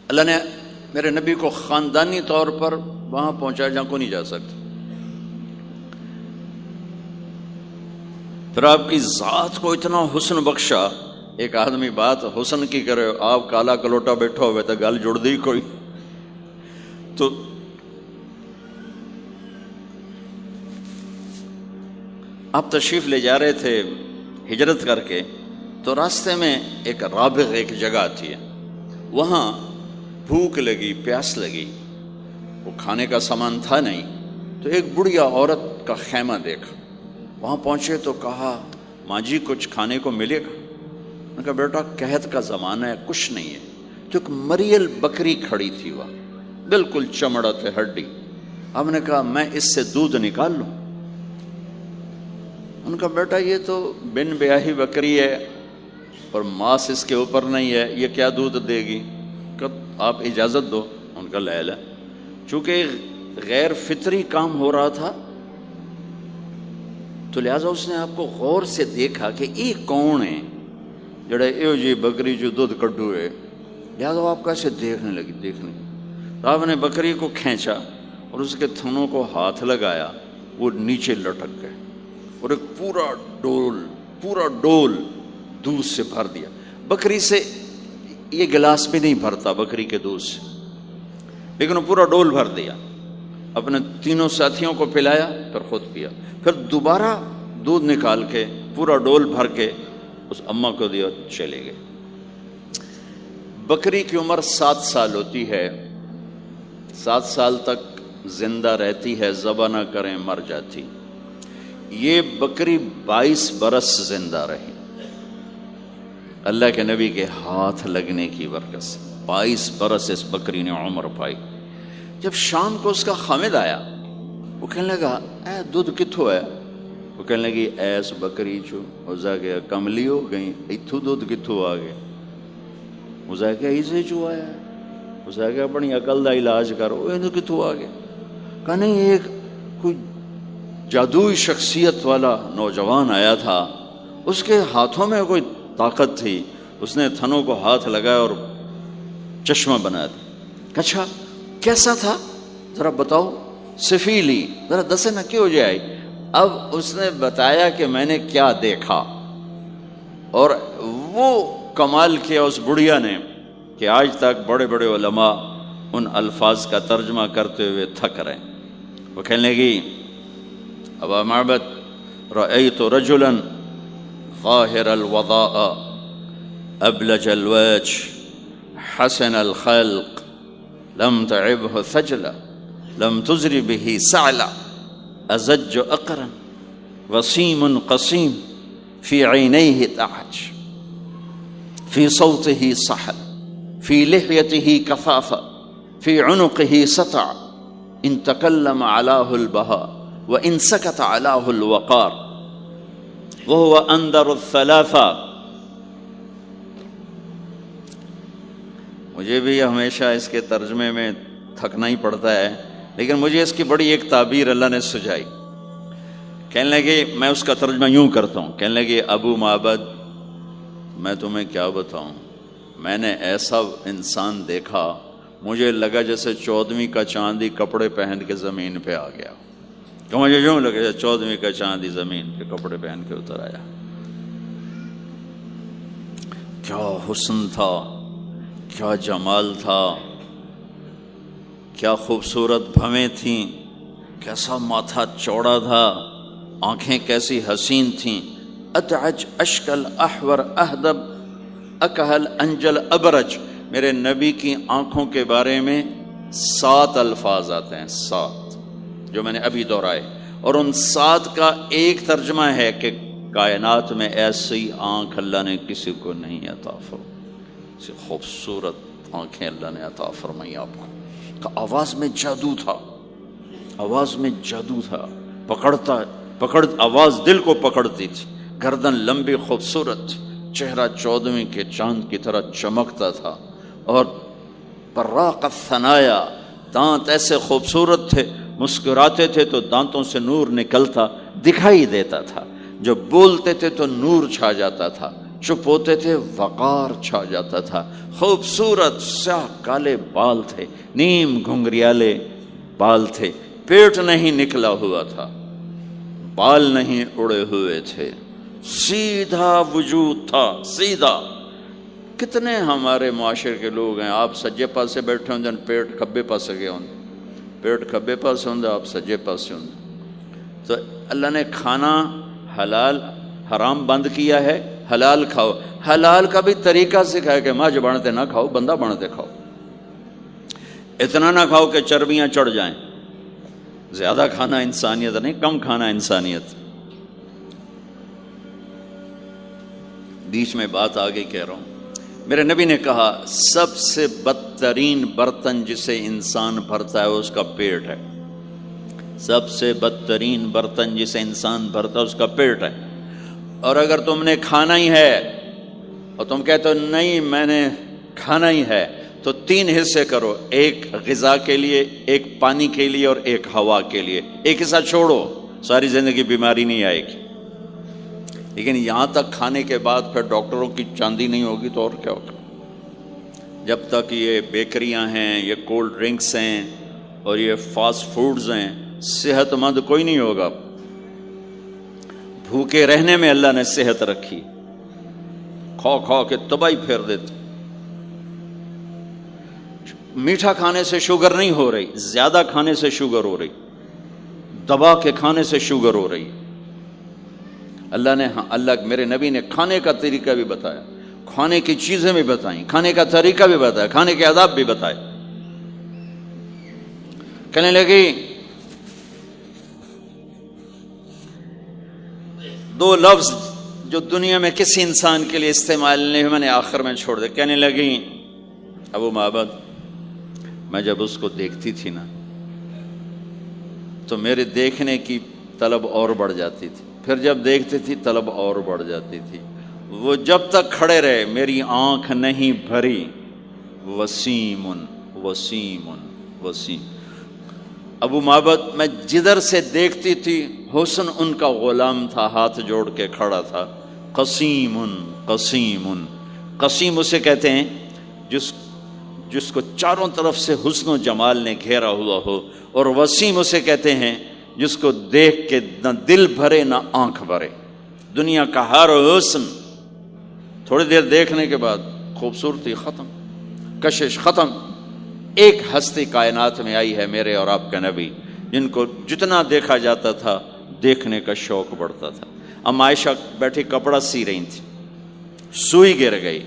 اللہ نے میرے نبی کو خاندانی طور پر وہاں پہنچایا جہاں کو نہیں جا سکتا. پھر آپ کی ذات کو اتنا حسن بخشا. ایک آدمی بات حسن کی کرے، آپ کالا کلوٹا بیٹھا ہوئے تو گل جڑ دی کوئی. تو آپ تشریف لے جا رہے تھے ہجرت کر کے، تو راستے میں ایک رابغ ایک جگہ آتی ہے، وہاں بھوک لگی، پیاس لگی، وہ کھانے کا سامان تھا نہیں، تو ایک بڑھیا عورت کا خیمہ دیکھا. وہاں پہنچے تو کہا ماں جی کچھ کھانے کو ملے گا؟ میں نے کہا بیٹا قحط کا زمانہ ہے، کچھ نہیں ہے. تو ایک مریل بکری کھڑی تھی وہاں، بالکل چمڑا تھے ہڈی. ہم نے کہا میں اس سے دودھ نکال لوں؟ ان کا بیٹا یہ تو بن بیاہی بکری ہے اور ماس اس کے اوپر نہیں ہے، یہ کیا دودھ دے گی؟ کہ آپ اجازت دو. ان کا لے لے. چونکہ غیر فطری کام ہو رہا تھا تو لہٰذا اس نے آپ کو غور سے دیکھا کہ یہ کون ہے جڑا ایو جی بکری جو دودھ کڈو ہے. لہٰذا آپ کیسے دیکھنے لگی. تو آپ نے بکری کو کھینچا اور اس کے تھنوں کو ہاتھ لگایا، وہ نیچے لٹک گئے اور ایک پورا ڈول دودھ سے بھر دیا. بکری سے یہ گلاس بھی نہیں بھرتا بکری کے دودھ سے، لیکن وہ پورا ڈول بھر دیا. اپنے تینوں ساتھیوں کو پلایا، پھر خود پیا. پھر دوبارہ دودھ نکال کے پورا ڈول بھر کے اس اماں کو دیا، چلے گئے. بکری کی عمر 7 سال ہوتی ہے، 7 سال تک زندہ رہتی ہے، ذبح نہ کریں مر جاتی. یہ بکری 22 برس زندہ رہی اللہ کے نبی کے ہاتھ لگنے کی برکت سے. 22 برس اس بکری نے عمر پائی. جب شام کو اس کا خامد آیا، وہ کہنے لگا اے دودھ کتھوں ہے؟ وہ کہنے لگی ایس بکری چو وزا گیا کملی ہو گئی، اتھو دودھ کتھوں آ گیا؟ وزا گیا اسے چو آیا. وزا گیا اپنی عقل دا علاج کرو، یہ کتھوں آ گیا؟ کہا نہیں، ایک کوئی جادوئی شخصیت والا نوجوان آیا تھا، اس کے ہاتھوں میں کوئی طاقت تھی، اس نے تھنوں کو ہاتھ لگایا اور چشمہ بنا دیا. اچھا کیسا تھا ذرا بتاؤ؟ سفیلی، ذرا دسے نہ کیوں جائے. اب اس نے بتایا کہ میں نے کیا دیکھا، اور وہ کمال کیا اس بڑھیا نے کہ آج تک بڑے بڑے علماء ان الفاظ کا ترجمہ کرتے ہوئے تھک رہے ہیں. وہ کہنے لگی ابا معبد رأيت رجلا ظاهر الوضاء أبلج الوجه حسن الخلق لم تعبه ثجلة لم تزر به سعلة أزج أقرا وسيم قصيم في عينيه تعج في صوته صحل في لحيته كثافة في عنقه سطع إن تكلم علاه البهاء وإن سكت علاه الوقار وهو أندر الثلاثة. مجھے بھی ہمیشہ اس کے ترجمے میں تھکنا ہی پڑتا ہے، لیکن مجھے اس کی بڑی ایک تعبیر اللہ نے سجائی. کہنے لگے میں اس کا ترجمہ یوں کرتا ہوں، کہنے لگے ابو معبد میں تمہیں کیا بتاؤں، میں نے ایسا انسان دیکھا مجھے لگا جیسے 14ویں کا چاندی کپڑے پہن کے زمین پہ آ گیا. کہ مجھے یوں لگے 14ویں کا چاندی زمین پہ کپڑے پہن کے اتر آیا. کیا حسن تھا، کیا جمال تھا، کیا خوبصورت بھویں تھیں، کیسا ماتھا چوڑا تھا، آنکھیں کیسی حسین تھیں. اتعج اشکل احور اہدب اکہل انجل ابرج. میرے نبی کی آنکھوں کے بارے میں 7 الفاظ آتے ہیں، 7 جو میں نے ابھی دہرائے، اور ان 7 کا ایک ترجمہ ہے کہ کائنات میں ایسی آنکھ اللہ نے کسی کو نہیں عطا فرمائی، ایسی خوبصورت آنکھیں اللہ نے عطا فرمائی آپ کو. آواز میں جادو تھا، آواز میں جادو تھا، آواز دل کو پکڑتی تھی. گردن لمبی خوبصورت، چہرہ 14ویں کے چاند کی طرح چمکتا تھا، اور براق الثنایا، دانت ایسے خوبصورت تھے، مسکراتے تھے تو دانتوں سے نور نکلتا دکھائی دیتا تھا، جب بولتے تھے تو نور چھا جاتا تھا. چپ ہوتے تھے وقار چھا جاتا تھا، خوبصورت سیاہ کالے بال تھے، نیم گھنگریالے بال تھے، پیٹ نہیں نکلا ہوا تھا، بال نہیں اڑے ہوئے تھے، سیدھا وجود تھا، سیدھا۔ کتنے ہمارے معاشرے کے لوگ ہیں، آپ سجے پاسے بیٹھے ہوں پیٹ کھبے پاسے گئے ہوں، پیٹ کھبے پاسے ہوں آپ سجے پاسے ہوں۔ تو اللہ نے کھانا حلال حرام بند کیا ہے، حلال کھاؤ، حلال کا بھی طریقہ سکھایا کہ ماں بنتے نہ کھاؤ، بندہ بنتے کھاؤ، اتنا نہ کھاؤ کہ چربیاں چڑھ جائیں، زیادہ کھانا انسانیت نہیں، کم کھانا انسانیت۔ بیچ میں بات آگے کہہ رہا ہوں، میرے نبی نے کہا سب سے بدترین برتن جسے انسان بھرتا ہے اس کا پیٹ ہے، سب سے بدترین برتن جسے انسان بھرتا ہے اس کا پیٹ ہے۔ اور اگر تم نے کھانا ہی ہے اور تم کہتے ہو نہیں میں نے کھانا ہی ہے، تو 3 حصے کرو، ایک غذا کے لیے، ایک پانی کے لیے اور ایک ہوا کے لیے، ایک حصہ چھوڑو، ساری زندگی بیماری نہیں آئے گی۔ لیکن یہاں تک کھانے کے بعد پھر ڈاکٹروں کی چاندی نہیں ہوگی تو اور کیا ہوگا؟ جب تک یہ بیکریاں ہیں، یہ کولڈ ڈرنکس ہیں اور یہ فاسٹ فوڈز ہیں، صحت مند کوئی نہیں ہوگا۔ بھوکے رہنے میں اللہ نے صحت رکھی، کھا کھا کے تباہی پھیر دیتے۔ میٹھا کھانے سے شوگر نہیں ہو رہی، زیادہ کھانے سے شوگر ہو رہی، دبا کے کھانے سے شوگر ہو رہی۔ اللہ میرے نبی نے کھانے کا طریقہ بھی بتایا، کھانے کی چیزیں بھی بتائیں، کھانے کا طریقہ بھی بتایا، کھانے کے آداب بھی بتائے۔ کہنے لگی 2 لفظ جو دنیا میں کسی انسان کے لیے استعمال نہیں، میں نے آخر میں چھوڑ دے۔ کہنے لگی ابو معبد، میں جب اس کو دیکھتی تھی نا تو میرے دیکھنے کی طلب اور بڑھ جاتی تھی، پھر جب دیکھتی تھی طلب اور بڑھ جاتی تھی۔ وہ جب تک کھڑے رہے میری آنکھ نہیں بھری۔ وسیم وسیم وسیم۔ ابو معبد میں جدھر سے دیکھتی تھی حسن ان کا غلام تھا، ہاتھ جوڑ کے کھڑا تھا۔ قسیم قسیم، قسیم اسے کہتے ہیں جس کو چاروں طرف سے حسن و جمال نے گھیرا ہوا ہو، اور وسیم اسے کہتے ہیں جس کو دیکھ کے نہ دل بھرے نہ آنکھ بھرے۔ دنیا کا ہر حسن تھوڑی دیر دیکھنے کے بعد خوبصورتی ختم، کشش ختم۔ ایک ہستی کائنات میں آئی ہے میرے اور آپ کا نبی، جن کو جتنا دیکھا جاتا تھا دیکھنے کا شوق بڑھتا تھا۔ ام عائشہ بیٹھی کپڑا سی رہی تھی، سوئی گر گئی،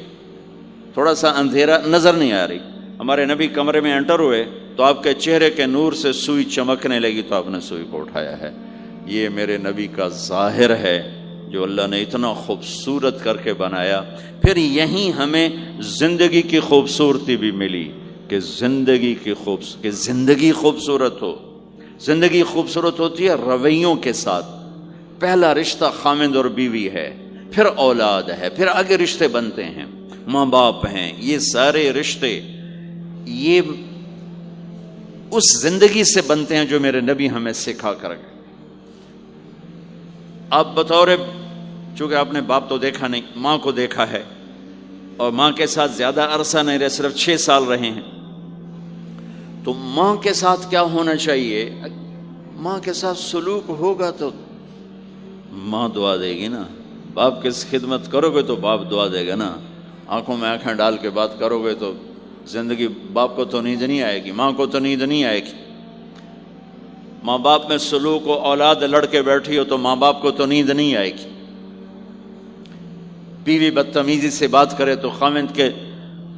تھوڑا سا اندھیرا نظر نہیں آ رہی، ہمارے نبی کمرے میں انٹر ہوئے تو آپ کے چہرے کے نور سے سوئی چمکنے لگی تو آپ نے سوئی کو اٹھایا ہے۔ یہ میرے نبی کا ظاہر ہے جو اللہ نے اتنا خوبصورت کر کے بنایا۔ پھر یہیں ہمیں زندگی کی خوبصورتی بھی ملی کہ زندگی خوبصورت ہو۔ زندگی خوبصورت ہوتی ہے رویوں کے ساتھ۔ پہلا رشتہ خامند اور بیوی ہے، پھر اولاد ہے، پھر آگے رشتے بنتے ہیں، ماں باپ ہیں، یہ سارے رشتے یہ اس زندگی سے بنتے ہیں جو میرے نبی ہمیں سکھا کر گئے۔ آپ بطور، چونکہ آپ نے باپ تو دیکھا نہیں، ماں کو دیکھا ہے، اور ماں کے ساتھ زیادہ عرصہ نہیں رہے، صرف 6 سال رہے ہیں، تو ماں کے ساتھ کیا ہونا چاہیے؟ ماں کے ساتھ سلوک ہوگا تو ماں دعا دے گی نا۔ باپ کی خدمت کرو گے تو باپ دعا دے گا نا۔ آنکھوں میں آنکھیں ڈال کے بات کرو گے تو زندگی، باپ کو تو نیند نہیں آئے گی، ماں کو تو نیند نہیں آئے گی۔ ماں باپ میں سلوک و اولاد لڑ کے بیٹھی ہو تو ماں باپ کو تو نیند نہیں آئے گی۔ بیوی بدتمیزی سے بات کرے تو خامند کے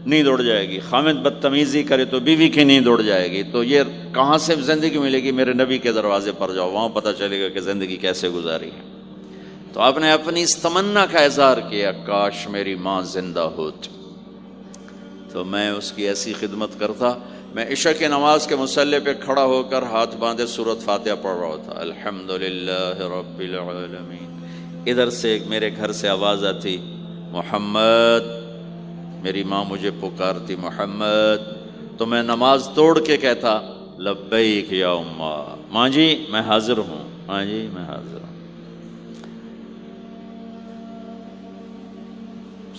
نیند اڑ جائے گی، خامند بدتمیزی کرے تو بیوی کی نیند اڑ جائے گی۔ تو یہ کہاں سے زندگی ملے گی؟ میرے نبی کے دروازے پر جاؤ، وہاں پتہ چلے گا کہ زندگی کیسے گزاری ہے۔ تو آپ نے اپنی اس تمنا کا اظہار کیا، کاش میری ماں زندہ ہوتی تو میں اس کی ایسی خدمت کرتا۔ میں عشاء کی نماز کے مصلی پہ کھڑا ہو کر ہاتھ باندھے سورۃ فاتحہ پڑھ رہا تھا، الحمدللہ رب العالمین۔ ادھر سے میرے گھر سے آواز آتی، محمد، میری ماں مجھے پکارتی محمد، تو میں نماز توڑ کے کہتا لبیک یا اماں، ماں جی میں حاضر ہوں، ماں جی میں حاضر ہوں۔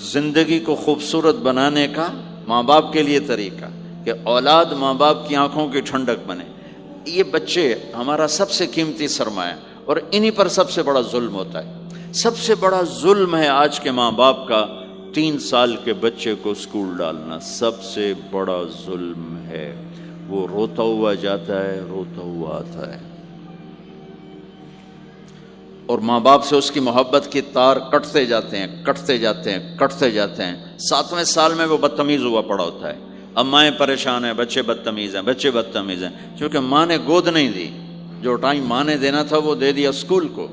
زندگی کو خوبصورت بنانے کا ماں باپ کے لیے طریقہ کہ اولاد ماں باپ کی آنکھوں کی ٹھنڈک بنے. یہ بچے ہمارا سب سے قیمتی سرمایہ، اور انہی پر سب سے بڑا ظلم ہوتا ہے. سب سے بڑا ظلم ہے آج کے ماں باپ کا 3 سال کے بچے کو اسکول ڈالنا. سب سے بڑا ظلم ہے. وہ روتا ہوا جاتا ہے، روتا ہوا آتا ہے، اور ماں باپ سے اس کی محبت کی تار کٹتے جاتے ہیں، کٹتے جاتے ہیں، کٹتے جاتے ہیں. 7ویں سال میں وہ بدتمیز ہوا پڑا ہوتا ہے. اب مائیں پریشان ہیں، بچے بدتمیز ہیں، بچے بدتمیز ہیں، کیونکہ ماں نے گود نہیں دی. جو ٹائم ماں نے دینا تھا وہ دے دیا اسکول کو.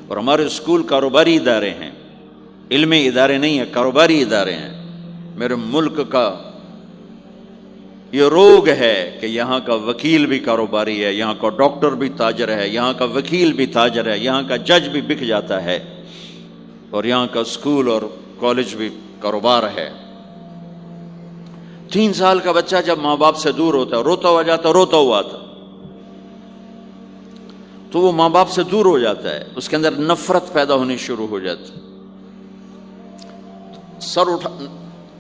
اور ہمارے اسکول کاروباری ادارے ہیں، علمی ادارے نہیں ہیں، کاروباری ادارے ہیں. میرے ملک کا یہ روگ ہے کہ یہاں کا وکیل بھی کاروباری ہے، یہاں کا ڈاکٹر بھی تاجر ہے، یہاں کا وکیل بھی تاجر ہے، یہاں کا جج بھی بک جاتا ہے، اور یہاں کا اسکول اور کالج بھی کاروبار ہے. 3 سال کا بچہ جب ماں باپ سے دور ہوتا ہے، روتا ہوا جاتا ہے، روتا ہوا آتا، تو وہ ماں باپ سے دور ہو جاتا ہے. اس کے اندر نفرت پیدا ہونی شروع ہو جاتی. سر اٹھا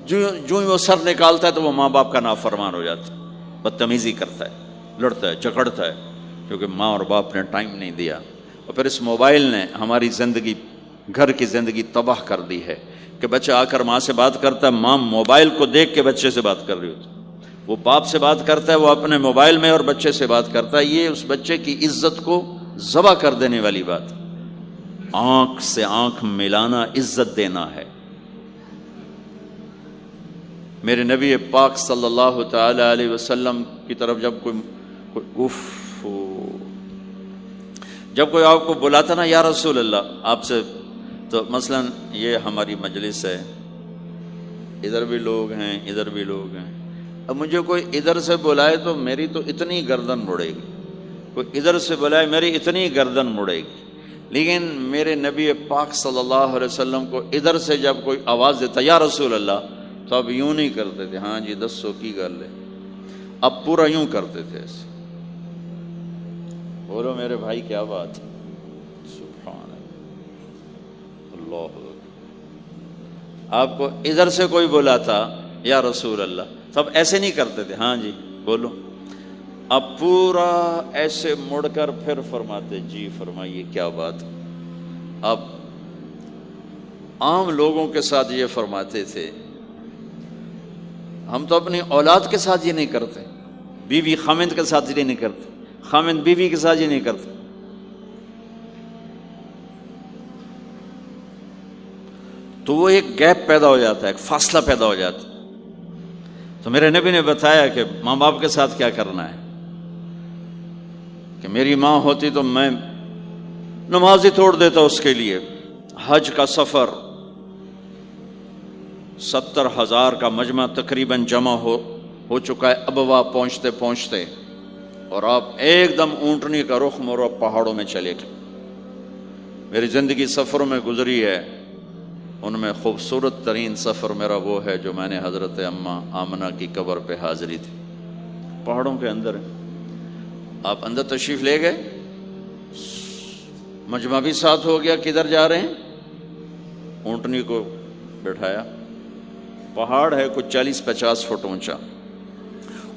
جو ہی وہ سر نکالتا ہے تو وہ ماں باپ کا نافرمان ہو جاتا ہے، بدتمیزی کرتا ہے، لڑتا ہے، جھگڑتا ہے، کیونکہ ماں اور باپ نے ٹائم نہیں دیا. اور پھر اس موبائل نے ہماری زندگی، گھر کی زندگی تباہ کر دی ہے کہ بچہ آ کر ماں سے بات کرتا ہے، ماں موبائل کو دیکھ کے بچے سے بات کر رہی ہوتی. وہ باپ سے بات کرتا ہے، وہ اپنے موبائل میں، اور بچے سے بات کرتا ہے. یہ اس بچے کی عزت کو ذبح کر دینے والی بات. آنکھ سے آنکھ ملانا عزت دینا ہے. میرے نبی پاک صلی اللہ تعالی علیہ وسلم کی طرف جب کوئی آپ کو بلاتا نا، یا رسول اللہ آپ سے، تو مثلا یہ ہماری مجلس ہے، ادھر بھی لوگ ہیں، ادھر بھی لوگ ہیں. اب مجھے کوئی ادھر سے بلائے تو میری تو اتنی گردن مڑے گی، کوئی ادھر سے بلائے میری اتنی گردن مڑے گی. لیکن میرے نبی پاک صلی اللہ علیہ وسلم کو ادھر سے جب کوئی آواز دیتا یا رسول اللہ، تو اب یوں نہیں کرتے تھے، ہاں جی 10 کی گل ہے. اب پورا یوں کرتے تھے ایسے. بولو میرے بھائی کیا بات ہے، سبحان اللہ. آپ کو ادھر سے کوئی بلاتا یا رسول اللہ، تب ایسے نہیں کرتے تھے، ہاں جی بولو. اب پورا ایسے مڑ کر پھر فرماتے، جی فرمائیے کیا بات. اب عام لوگوں کے ساتھ یہ فرماتے تھے. ہم تو اپنی اولاد کے ساتھ یہ نہیں کرتے، بیوی خامند کے ساتھ یہ نہیں کرتے، خامند بیوی کے ساتھ یہ نہیں کرتے. تو وہ ایک گیپ پیدا ہو جاتا ہے، ایک فاصلہ پیدا ہو جاتا ہے. تو میرے نبی نے بتایا کہ ماں باپ کے ساتھ کیا کرنا ہے. کہ میری ماں ہوتی تو میں نماز ہی توڑ دیتا اس کے لیے. حج کا سفر 70,000 کا مجمع تقریباً جمع ہو چکا ہے ابوا پہنچتے پہنچتے، اور آپ ایک دم اونٹنی کا رخ موڑو، پہاڑوں میں چلے گئے. میری زندگی سفروں میں گزری ہے، ان میں خوبصورت ترین سفر میرا وہ ہے جو میں نے حضرت اماں آمنہ کی قبر پہ حاضری تھی. پہاڑوں کے اندر آپ اندر تشریف لے گئے، مجمع بھی ساتھ ہو گیا، کدھر جا رہے ہیں، اونٹنی کو بٹھایا. پہاڑ ہے کچھ 40-50 فٹ اونچا،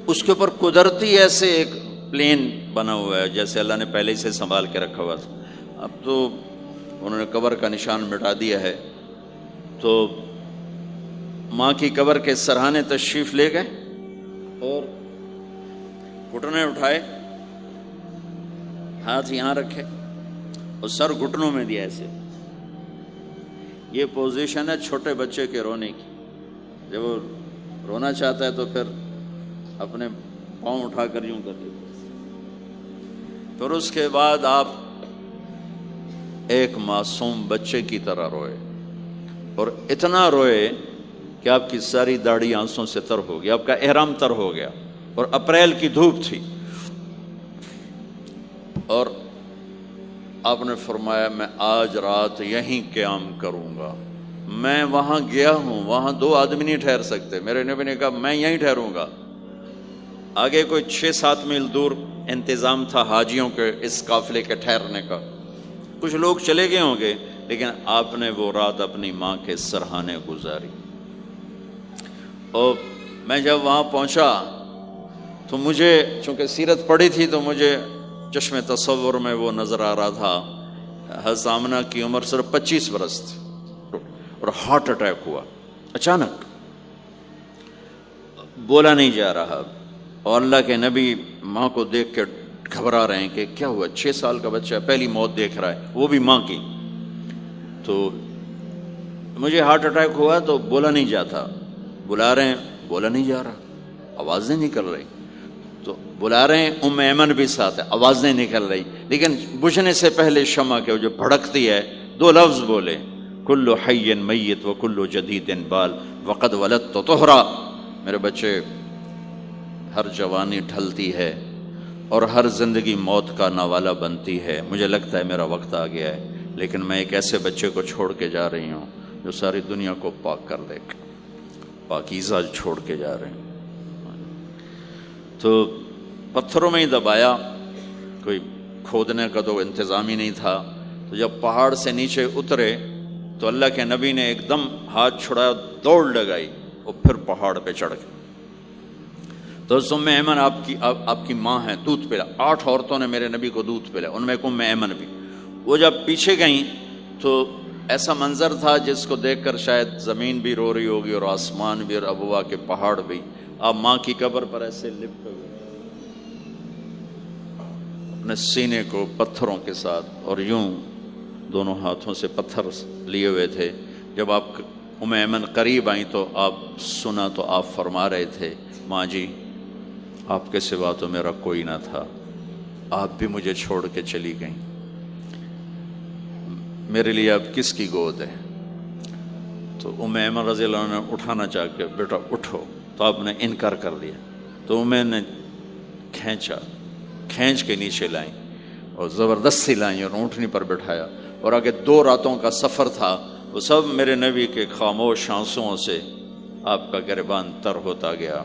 اس کے اوپر قدرتی ایسے ایک پلین بنا ہوا ہے جیسے اللہ نے پہلے سے سنبھال کے رکھا ہوا تھا. اب تو انہوں نے قبر کا نشان مٹا دیا ہے. تو ماں کی قبر کے سرہانے تشریف لے گئے اور گھٹنے اٹھائے، ہاتھ یہاں رکھے اور سر گھٹنوں میں دیا ایسے. یہ پوزیشن ہے چھوٹے بچے کے رونے کی. جب وہ رونا چاہتا ہے تو پھر اپنے پاؤں اٹھا کر یوں کر دیتے. پھر اس کے بعد آپ ایک معصوم بچے کی طرح روئے، اور اتنا روئے کہ آپ کی ساری داڑھی آنسوں سے تر ہو گئی، آپ کا احرام تر ہو گیا، اور اپریل کی دھوپ تھی. اور آپ نے فرمایا میں آج رات یہیں قیام کروں گا. میں وہاں گیا ہوں، وہاں 2 آدمی نہیں ٹھہر سکتے. میرے نبی نے کہا میں یہیں ٹھہروں گا. آگے کوئی 6-7 میل دور انتظام تھا حاجیوں کے اس قافلے کے ٹھہرنے کا. کچھ لوگ چلے گئے ہوں گے، لیکن آپ نے وہ رات اپنی ماں کے سرہانے گزاری. اور میں جب وہاں پہنچا تو مجھے چونکہ سیرت پڑھی تھی تو مجھے چشم تصور میں وہ نظر آ رہا تھا. حضرت آمنہ کی عمر صرف 25 برس تھی اور ہارٹ اٹیک ہوا اچانک، بولا نہیں جا رہا. اور اللہ کے نبی ماں کو دیکھ کے گھبرا رہے ہیں کہ کیا ہوا، 6 سال کا بچہ پہلی موت دیکھ رہا ہے، وہ بھی ماں کی. تو مجھے ہارٹ اٹیک ہوا تو بولا نہیں جاتا، بلا رہے ہیں بولا نہیں جا رہا، آواز نہیں نکل رہی. تو بلا رہے ہیں، ام ایمن بھی ساتھ ہے، آواز نہیں نکل رہی. لیکن بجھنے سے پہلے شمع کے جو بھڑکتی ہے 2 لفظ بولے، کل حی میت و کل جدید بال وقد ولدت طہرا. میرے بچے، ہر جوانی ڈھلتی ہے اور ہر زندگی موت کا نوالا بنتی ہے. مجھے لگتا ہے میرا وقت آ گیا ہے، لیکن میں ایک ایسے بچے کو چھوڑ کے جا رہی ہوں جو ساری دنیا کو پاک کر دے گا. پاکیزہ چھوڑ کے جا رہے ہیں. تو پتھروں میں ہی دبایا، کوئی کھودنے کا تو انتظام ہی نہیں تھا. تو جب پہاڑ سے نیچے اترے تو اللہ کے نبی نے ایک دم ہاتھ چھڑایا، دوڑ لگائی اور پھر پہاڑ پہ چڑھ گئے. تو ام ایمن آپ کی ماں ہے، دودھ پلا. 8 عورتوں نے میرے نبی کو دودھ پلا، ان میں ایک ام ایمن بھی. وہ جب پیچھے گئیں تو ایسا منظر تھا جس کو دیکھ کر شاید زمین بھی رو رہی ہوگی اور آسمان بھی اور ابوا کے پہاڑ بھی. آپ ماں کی قبر پر ایسے لپٹ ہوئے اپنے سینے کو پتھروں کے ساتھ اور یوں دونوں ہاتھوں سے پتھر لیے ہوئے تھے. جب آپ ام ایمن قریب آئیں تو آپ سنا تو آپ فرما رہے تھے، ماں جی آپ کے سوا تو میرا کوئی نہ تھا، آپ بھی مجھے چھوڑ کے چلی گئیں، میرے لیے اب کس کی گود ہے. تو ام ایمن رضی اللہ عنہ نے اٹھانا چاہ کے، بیٹا اٹھو، تو آپ نے انکار کر دیا. تو ام نے کھینچ کے نیچے لائیں اور زبردستی لائیں اور اونٹنی پر بٹھایا. اور آگے 2 راتوں کا سفر تھا، وہ سب میرے نبی کے خاموش آنسوؤں سے آپ کا گریبان تر ہوتا گیا.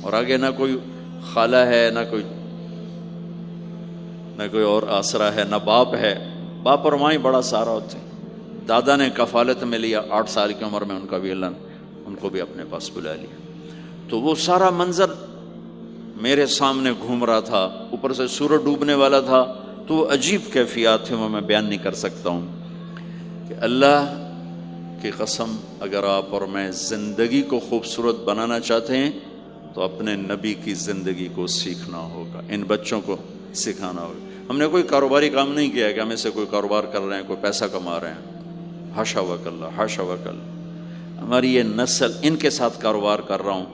اور آگے نہ کوئی خالہ ہے، نہ کوئی اور آسرا ہے، نہ باپ ہے. باپ اور ماں ہی بڑا سارا ہوتے ہیں. دادا نے کفالت میں لیا 8 سال کی عمر میں، ان کا بھی اللہ ان کو بھی اپنے پاس بلا لیا. تو وہ سارا منظر میرے سامنے گھوم رہا تھا، اوپر سے سورج ڈوبنے والا تھا. تو وہ عجیب کیفیات تھے، وہ میں بیان نہیں کر سکتا ہوں. کہ اللہ کی قسم، اگر آپ اور میں زندگی کو خوبصورت بنانا چاہتے ہیں تو اپنے نبی کی زندگی کو سیکھنا ہوگا، ان بچوں کو سکھانا ہوگا. ہم نے کوئی کاروباری کام نہیں کیا کہ ہم سے کوئی کاروبار کر رہے ہیں، کوئی پیسہ کما رہے ہیں. حاشا وکلا، حاشا وکلا. ہماری یہ نسل، ان کے ساتھ کاروبار کر رہا ہوں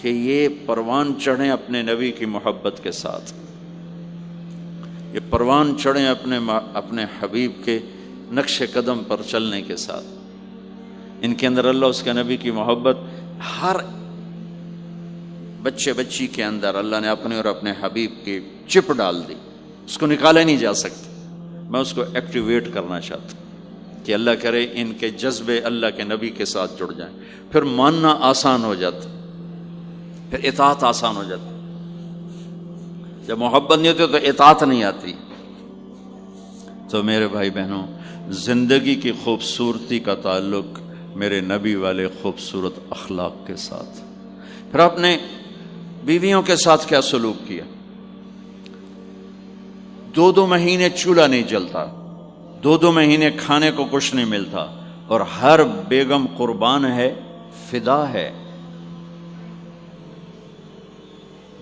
کہ یہ پروان چڑھیں اپنے نبی کی محبت کے ساتھ، یہ پروان چڑھیں اپنے حبیب کے نقش قدم پر چلنے کے ساتھ. ان کے اندر اللہ، اس کے نبی کی محبت، ہر بچے بچی کے اندر اللہ نے اپنے اور اپنے حبیب کی چپ ڈال دی، اس کو نکالا نہیں جا سکتا. میں اس کو ایکٹیویٹ کرنا چاہتا ہوں کہ اللہ کرے ان کے جذبے اللہ کے نبی کے ساتھ جڑ جائیں. پھر ماننا آسان ہو جاتا، پھر اطاعت آسان ہو جاتی. جب محبت نہیں ہوتی تو اطاعت نہیں آتی. تو میرے بھائی بہنوں، زندگی کی خوبصورتی کا تعلق میرے نبی والے خوبصورت اخلاق کے ساتھ. پھر آپ نے بیویوں کے ساتھ کیا سلوک کیا. 2 مہینے چولہا نہیں جلتا، 2 مہینے کھانے کو کچھ نہیں ملتا، اور ہر بیگم قربان ہے، فدا ہے.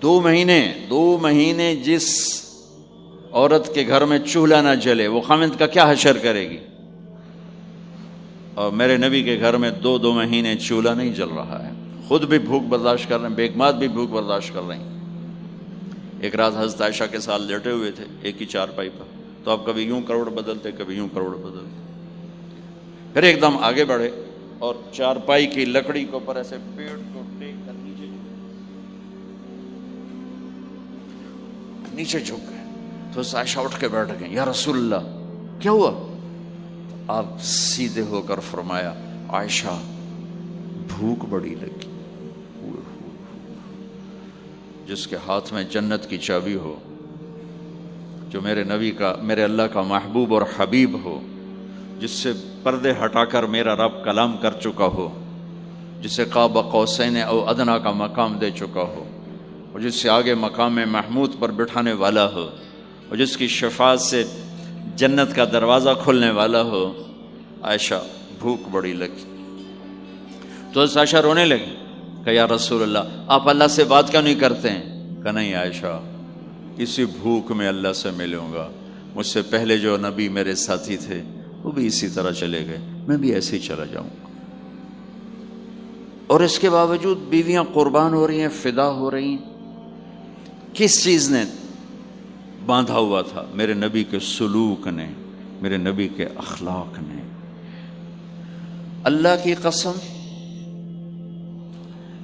2 مہینے جس عورت کے گھر میں چولہا نہ جلے وہ خامند کا کیا حشر کرے گی. اور میرے نبی کے گھر میں 2 مہینے چولہا نہیں جل رہا ہے، خود بھی بھوک برداشت کر رہے ہیں، بیگمات بھی بھوک برداشت کر رہے ہیں. ایک رات حضرت عائشہ کے ساتھ لیٹے ہوئے تھے ایک ہی چارپائی پر. تو آپ کبھی یوں کروڑ بدلتے، کبھی یوں کروڑ بدلتے. پھر ایک دم آگے بڑھے اور چارپائی کی لکڑی کے اوپر ایسے پیڑ کو ٹیک کر نیچے جھک گئے. تو عائشہ اٹھ کے بیٹھ گئے، یا رسول اللہ کیا ہوا؟ آپ سیدھے ہو کر فرمایا، عائشہ بھوک بڑی لگی. جس کے ہاتھ میں جنت کی چابی ہو، جو میرے نبی کا، میرے اللہ کا محبوب اور حبیب ہو، جس سے پردے ہٹا کر میرا رب کلام کر چکا ہو، جسے قاب قوسین او ادنا کا مقام دے چکا ہو، اور جس سے آگے مقام محمود پر بٹھانے والا ہو، اور جس کی شفاعت سے جنت کا دروازہ کھلنے والا ہو۔ عائشہ بھوک بڑی لگی تو عائشہ رونے لگی کہ یا رسول اللہ آپ اللہ سے بات کیوں نہیں کرتے ہیں؟ کہ نہیں عائشہ، اسی بھوک میں اللہ سے ملوں گا، مجھ سے پہلے جو نبی میرے ساتھی تھے وہ بھی اسی طرح چلے گئے، میں بھی ایسے ہی چلا جاؤں گا۔ اور اس کے باوجود بیویاں قربان ہو رہی ہیں، فدا ہو رہی ہیں۔ کس چیز نے باندھا ہوا تھا؟ میرے نبی کے سلوک نے، میرے نبی کے اخلاق نے۔ اللہ کی قسم،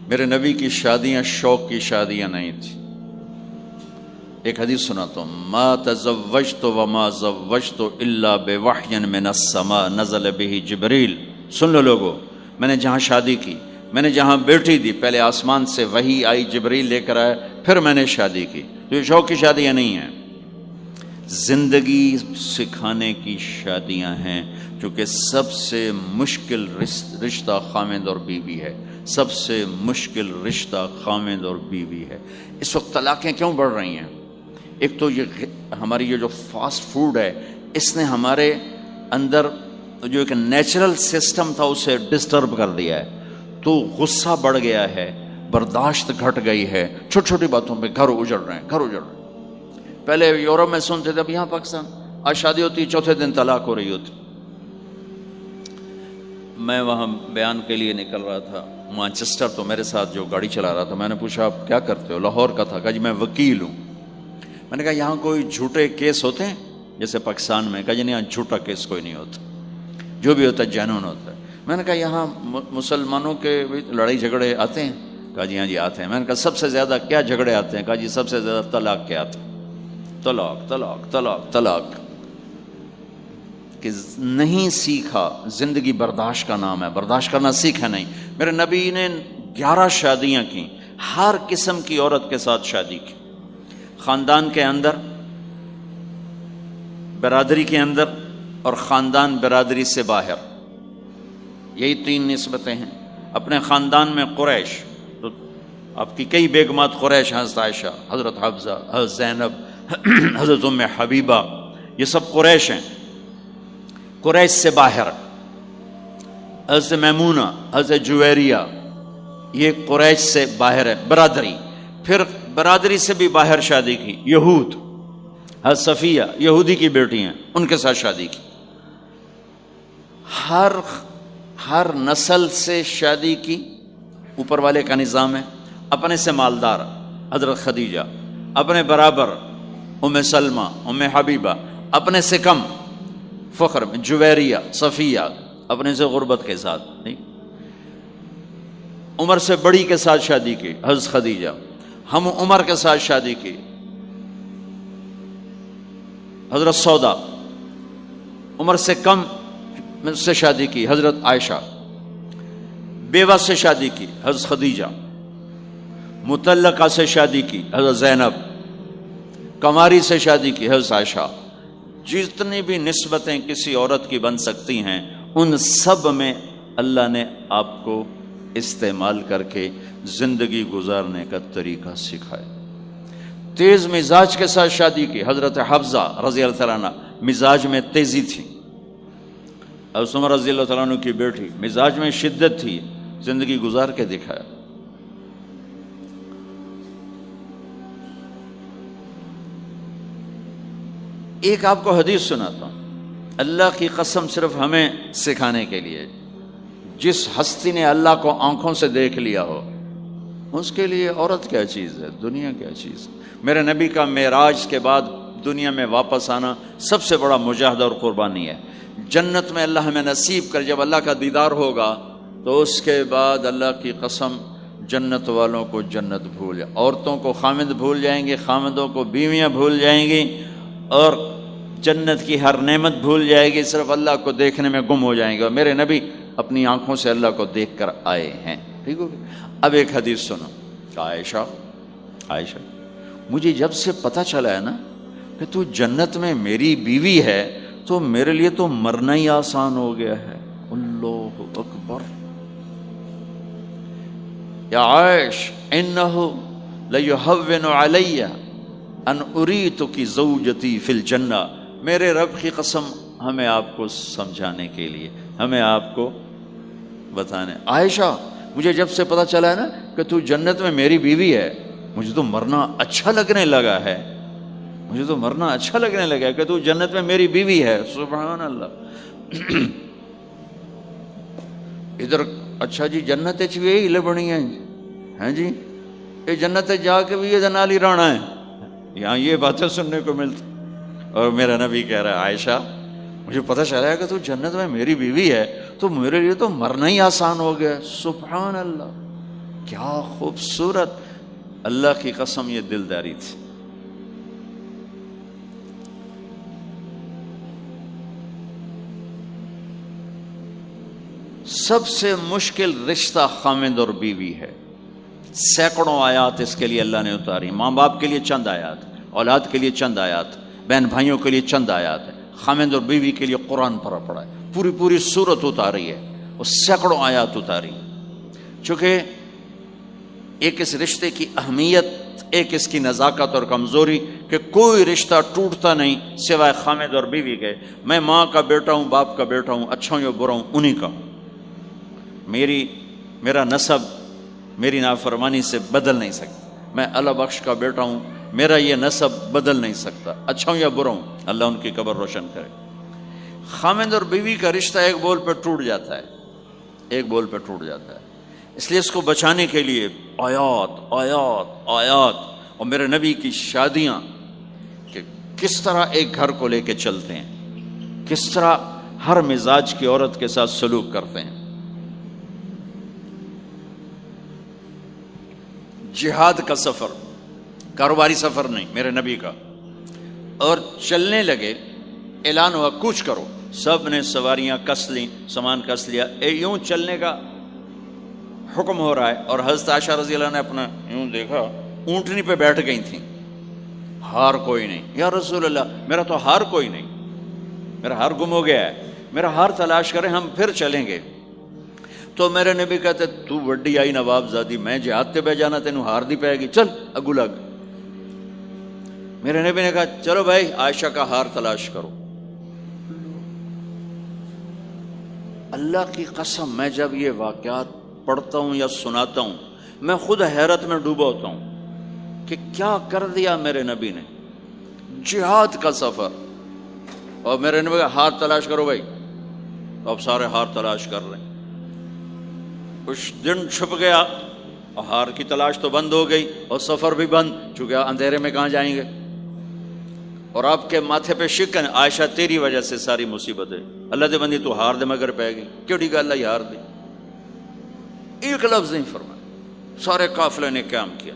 میرے نبی کی شادیاں شوق کی شادیاں نہیں تھی۔ ایک حدیث سناتا ہوں، ما تزوجت وما زوجت الا بوحی من السماء نزل به جبریل۔ سن لو لوگو، میں نے جہاں شادی کی، میں نے جہاں بیٹی دی، پہلے آسمان سے وحی آئی، جبریل لے کر آئے، پھر میں نے شادی کی۔ تو یہ شوق کی شادیاں نہیں ہیں، زندگی سکھانے کی شادیاں ہیں، کیونکہ سب سے مشکل رشتہ خامند اور بیوی ہے، سب سے مشکل رشتہ خامند اور بیوی ہے۔ اس وقت طلاقیں کیوں بڑھ رہی ہیں؟ ایک تو یہ ہماری یہ جو فاسٹ فوڈ ہے، اس نے ہمارے اندر جو ایک نیچرل سسٹم تھا اسے ڈسٹرب کر دیا ہے، تو غصہ بڑھ گیا ہے، برداشت گھٹ گئی ہے، چھوٹی چھوٹی باتوں پہ گھر اجڑ رہے ہیں، گھر اجڑ رہے ہیں۔ پہلے یورپ میں سنتے تھے، اب یہاں پاکستان آج شادی ہوتی، چوتھے دن طلاق ہو رہی ہوتی۔ میں وہاں بیان کے لیے نکل رہا تھا مانچسٹر، تو میرے ساتھ جو گاڑی چلا رہا تھا، میں نے پوچھا آپ کیا کرتے ہو؟ لاہور کا تھا۔ کہا جی میں وکیل ہوں۔ میں نے کہا یہاں کوئی جھوٹے کیس ہوتے ہیں جیسے پاکستان میں؟ کہا جی نہیں، یہاں جھوٹا کیس کوئی نہیں ہوتا، جو بھی ہوتا ہے جنون ہوتا ہے۔ میں نے کہا یہاں مسلمانوں کے لڑائی جھگڑے آتے ہیں؟ کہا جی ہاں جی آتے ہیں۔ میں نے کہا سب سے زیادہ کیا جھگڑے آتے ہیں؟ کہا جی سب سے زیادہ طلاق کے آتے ہیں، طلاق طلاق طلاق طلاق۔ کہ نہیں سیکھا، زندگی برداشت کا نام ہے، برداشت کرنا سیکھا نہیں۔ میرے نبی نے 11 شادیاں کی، ہر قسم کی عورت کے ساتھ شادی کی، خاندان کے اندر، برادری کے اندر، اور خاندان برادری سے باہر۔ یہی 3 نسبتیں ہیں۔ اپنے خاندان میں قریش، تو آپ کی کئی بیگمات قریش، حضرت عائشہ، حضرت حفصہ، حضرت زینب، حضرت ام حبیبہ، یہ سب قریش ہیں۔ قریش سے باہر حضرت میمونہ، حضرت جویریہ، یہ قریش سے باہر ہے، برادری۔ پھر برادری سے بھی باہر شادی کی، یہود، حضرت صفیہ یہودی کی بیٹی ہیں، ان کے ساتھ شادی کی۔ ہر نسل سے شادی کی، اوپر والے کا نظام ہے۔ اپنے سے مالدار حضرت خدیجہ، اپنے برابر ام سلمہ، ام حبیبہ، اپنے سے کم فخر میں جویریہ، صفیہ، اپنے سے غربت کے ساتھ نہیں۔ عمر سے بڑی کے ساتھ شادی کی حضرت خدیجہ، ہم عمر کے ساتھ شادی کی حضرت سودا، عمر سے کم سے شادی کی حضرت عائشہ، بیوہ سے شادی کی حضرت خدیجہ، مطلقہ سے شادی کی حضرت زینب، کماری سے شادی کی حضرت عائشہ۔ جتنی بھی نسبتیں کسی عورت کی بن سکتی ہیں، ان سب میں اللہ نے آپ کو استعمال کر کے زندگی گزارنے کا طریقہ سکھایا۔ تیز مزاج کے ساتھ شادی کی حضرت حفصہ رضی اللہ تعالیٰ عنہ، مزاج میں تیزی تھی۔ حضرت عمر رضی اللہ تعالیٰ عنہ کی بیٹی، مزاج میں شدت تھی، زندگی گزار کے دکھایا۔ ایک آپ کو حدیث سناتا ہوں، اللہ کی قسم صرف ہمیں سکھانے کے لیے۔ جس ہستی نے اللہ کو آنکھوں سے دیکھ لیا ہو، اس کے لیے عورت کیا چیز ہے، دنیا کیا چیز ہے۔ میرے نبی کا معراج کے بعد دنیا میں واپس آنا سب سے بڑا مجاہدہ اور قربانی ہے۔ جنت میں اللہ ہمیں نصیب کر، جب اللہ کا دیدار ہوگا تو اس کے بعد اللہ کی قسم جنت والوں کو جنت بھول جائے، عورتوں کو خامد بھول جائیں گے، خامدوں کو بیویاں بھول جائیں گی، اور جنت کی ہر نعمت بھول جائے گی، صرف اللہ کو دیکھنے میں گم ہو جائیں گے۔ اور میرے نبی اپنی آنکھوں سے اللہ کو دیکھ کر آئے ہیں، ٹھیک ہو گیا۔ اب ایک حدیث سنو کہ عائشہ مجھے جب سے پتہ چلا ہے نا کہ تو جنت میں میری بیوی ہے، تو میرے لیے تو مرنا ہی آسان ہو گیا ہے۔ اللہ اکبر۔ یا عائش انہ لیہون علی ان اریتک زوجتی فی الجنہ، میرے رب کی قسم ہمیں آپ کو سمجھانے کے لیے، ہمیں آپ کو بتانے، عائشہ مجھے جب سے پتا چلا ہے نا کہ تو جنت میں میری بیوی ہے، مجھے تو مرنا اچھا لگنے لگا ہے، مجھے تو مرنا اچھا لگنے لگا ہے کہ تو جنت میں میری بیوی ہے۔ سبحان اللہ۔ ادھر اچھا جی جنت بھی یہی لبنی ہے جی، یہ جنت جا کے بھی یہ جنالی رانا ہے، یہاں یہ باتیں سننے کو ملتی۔ اور میرا نبی کہہ رہا ہے عائشہ مجھے پتہ چلا ہے کہ تو جنت میں میری بیوی ہے، تو میرے لیے تو مرنا ہی آسان ہو گیا۔ سبحان اللہ، کیا خوبصورت، اللہ کی قسم یہ دلداری تھی۔ سب سے مشکل رشتہ خامند اور بیوی ہے، سینکڑوں آیات اس کے لیے اللہ نے اتاری، ماں باپ کے لیے چند آیات، اولاد کے لیے چند آیات، بہن بھائیوں کے لیے چند آیات ہے، خامند اور بیوی کے لیے قرآن پڑھا ہے، پوری سورت اتاری ہے اور سینکڑوں آیات اتاری، چونکہ ایک اس رشتے کی اہمیت، ایک اس کی نزاکت اور کمزوری کہ کوئی رشتہ ٹوٹتا نہیں سوائے خامند اور بیوی کے۔ میں ماں کا بیٹا ہوں، باپ کا بیٹا ہوں، اچھا ہوں یا برا ہوں، انہی کا ہوں، میرا نسب میری نافرمانی سے بدل نہیں سکتا، میں اللہ بخش کا بیٹا ہوں، میرا یہ نسب بدل نہیں سکتا، اچھا ہوں یا برا ہوں، اللہ ان کی قبر روشن کرے۔ خامند اور بیوی کا رشتہ ایک بول پہ ٹوٹ جاتا ہے، ایک بول پہ ٹوٹ جاتا ہے، اس لیے اس کو بچانے کے لیے آیات آیات آیات، اور میرے نبی کی شادیاں کہ کس طرح ایک گھر کو لے کے چلتے ہیں، کس طرح ہر مزاج کی عورت کے ساتھ سلوک کرتے ہیں۔ جہاد کا سفر، کاروباری سفر نہیں، میرے نبی کا، اور چلنے لگے، اعلان ہوا کوچ کرو، سب نے سواریاں کس لیں، سامان کس لیا، یوں چلنے کا حکم ہو رہا ہے، اور حضرت عائشہ رضی اللہ نے اپنا یوں دیکھا، اونٹنی پہ بیٹھ گئی تھیں، ہار کوئی نہیں، یا رسول اللہ میرا تو ہار کوئی نہیں، میرا ہار گم ہو گیا ہے، میرا ہار تلاش کریں ہم پھر چلیں گے۔ تو میرے نبی کہتے تو وڈی آئی نواب زادی، میں جہاد تے بہ جانا تینوں ہار دی پائے گی، چل اگو لگ۔ میرے نبی نے کہا چلو بھائی عائشہ کا ہار تلاش کرو۔ اللہ کی قسم میں جب یہ واقعات پڑھتا ہوں یا سناتا ہوں میں خود حیرت میں ڈوبا ہوتا ہوں کہ کیا کر دیا میرے نبی نے، جہاد کا سفر، اور میرے نبی کا ہار تلاش کرو بھائی، اب سارے ہار تلاش کر رہے ہیں، کچھ دن چھپ گیا اور ہار کی تلاش تو بند ہو گئی اور سفر بھی بند، چونکہ اندھیرے میں کہاں جائیں گے، اور آپ کے ماتھے پہ شکن، عائشہ تیری وجہ سے ساری مصیبت ہے، اللہ دے بندی تو ہار دے مگر پہ گئی، کیڑی گل ہے ہار دی، ایک لفظ نہیں فرمایا، سارے قافلے نے قیام کیا،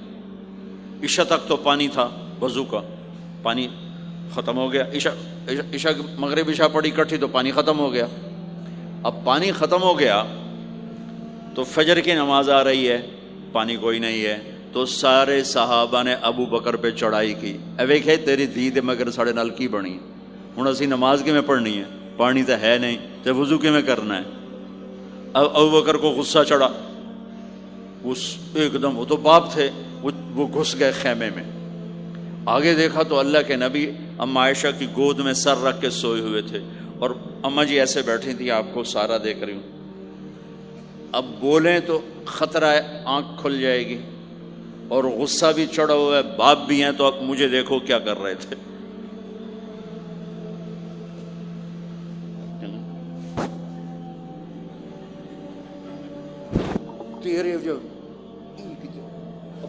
عشاء تک تو پانی تھا وضو کا، پانی ختم ہو گیا، عشاء مغرب عشاء پڑی کٹھی تو پانی ختم ہو گیا، اب پانی ختم ہو گیا تو فجر کی نماز آ رہی ہے، پانی کوئی نہیں ہے، تو سارے صحابہ نے ابو بکر پہ چڑھائی کی، اے ویکھے تیری دھی دے مگر ساڑے نال کی بنی، ہن اسی نماز کی میں پڑھنی ہے، پانی تو ہے نہیں تو وضو کی میں کرنا ہے۔ اب ابو بکر کو غصہ چڑھا، اس ایک دم، وہ تو باپ تھے، وہ گھس گئے خیمے میں، آگے دیکھا تو اللہ کے نبی اما عائشہ کی گود میں سر رکھ کے سوئے ہوئے تھے، اور اما جی ایسے بیٹھی تھی، آپ کو سارا دیکھ رہی ہوں، اب بولیں تو خطرہ ہے آنکھ کھل جائے گی، اور غصہ بھی چڑھا ہوا ہے، باپ بھی ہیں، تو اب مجھے دیکھو کیا کر رہے تھے۔ تیرے جو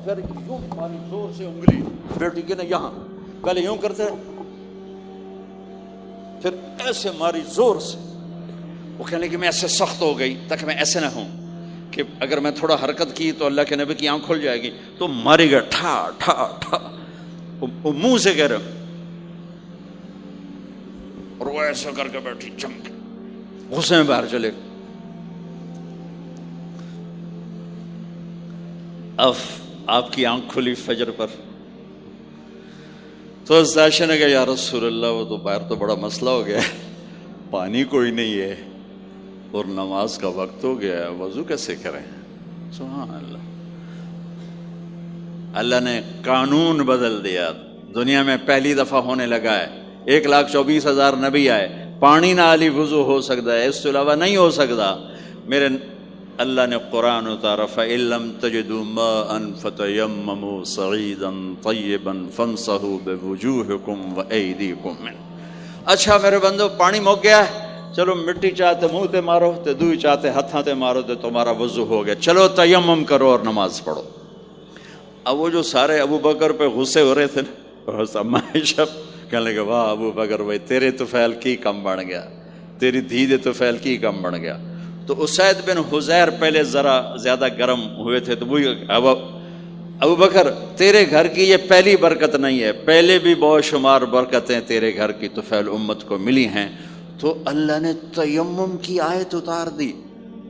پھر یوں ماری زور سے انگلی بیٹی کے نا یہاں، پہلے یوں کرتے پھر ایسے ماری زور سے، وہ کہنے کہ میں ایسے سخت ہو گئی تاکہ میں ایسے نہ ہوں کہ اگر میں تھوڑا حرکت کی تو اللہ کے نبی کی آنکھ کھل جائے گی، تو ماری گیا ٹھا ٹھا ٹھا، وہ منہ سے کہہ رہے، اور وہ ایسا کر کے بیٹھی چمک، غصے میں باہر چلے۔ اب آپ کی آنکھ کھلی فجر پر، تو عائشہ نے کہا یا رسول اللہ وہ تو باہر تو بڑا مسئلہ ہو گیا ہے، پانی کوئی نہیں ہے اور نماز کا وقت ہو گیا ہے، وضو کیسے کریں؟ سبحان اللہ، اللہ نے قانون بدل دیا، دنیا میں پہلی دفعہ ہونے لگا ہے۔ 1,24,000 نبی آئے، پانی نہ علی وضو ہو سکتا ہے، اس کے علاوہ نہیں ہو سکتا۔ میرے اللہ نے قرآن اتارا فَإِن لَّمْ تَجِدُوا مَاءً فَتَيَمَّمُوا صَعِيدًا طَيِّبًا فَامْسَحُوا بِوُجُوهِكُمْ وَأَيْدِيكُمْ مِنْهُ۔ اچھا میرے بندو، پانی مک گیا ہے، چلو مٹی چاہتے منہ تے مارو تے دوئی چاہتے ہتھاں تے مارو تے تمہارا وضو ہو گیا، چلو تیمم کرو اور نماز پڑھو۔ اب وہ جو سارے ابو بکر پہ غصے ہو رہے تھے نا، عائشہ کہنے لگے واہ ابو بکر بھائی تیرے طفیل کی کم بن گیا، تیری دھی دے طفیل کی کم بن گیا۔ تو اسید بن حذیر پہلے ذرا زیادہ گرم ہوئے تھے، تو وہی ابو بکر تیرے گھر کی یہ پہلی برکت نہیں ہے، پہلے بھی بہت شمار برکتیں تیرے گھر کی طفیل امت کو ملی ہیں۔ تو اللہ نے تیمم کی آیت اتار دی،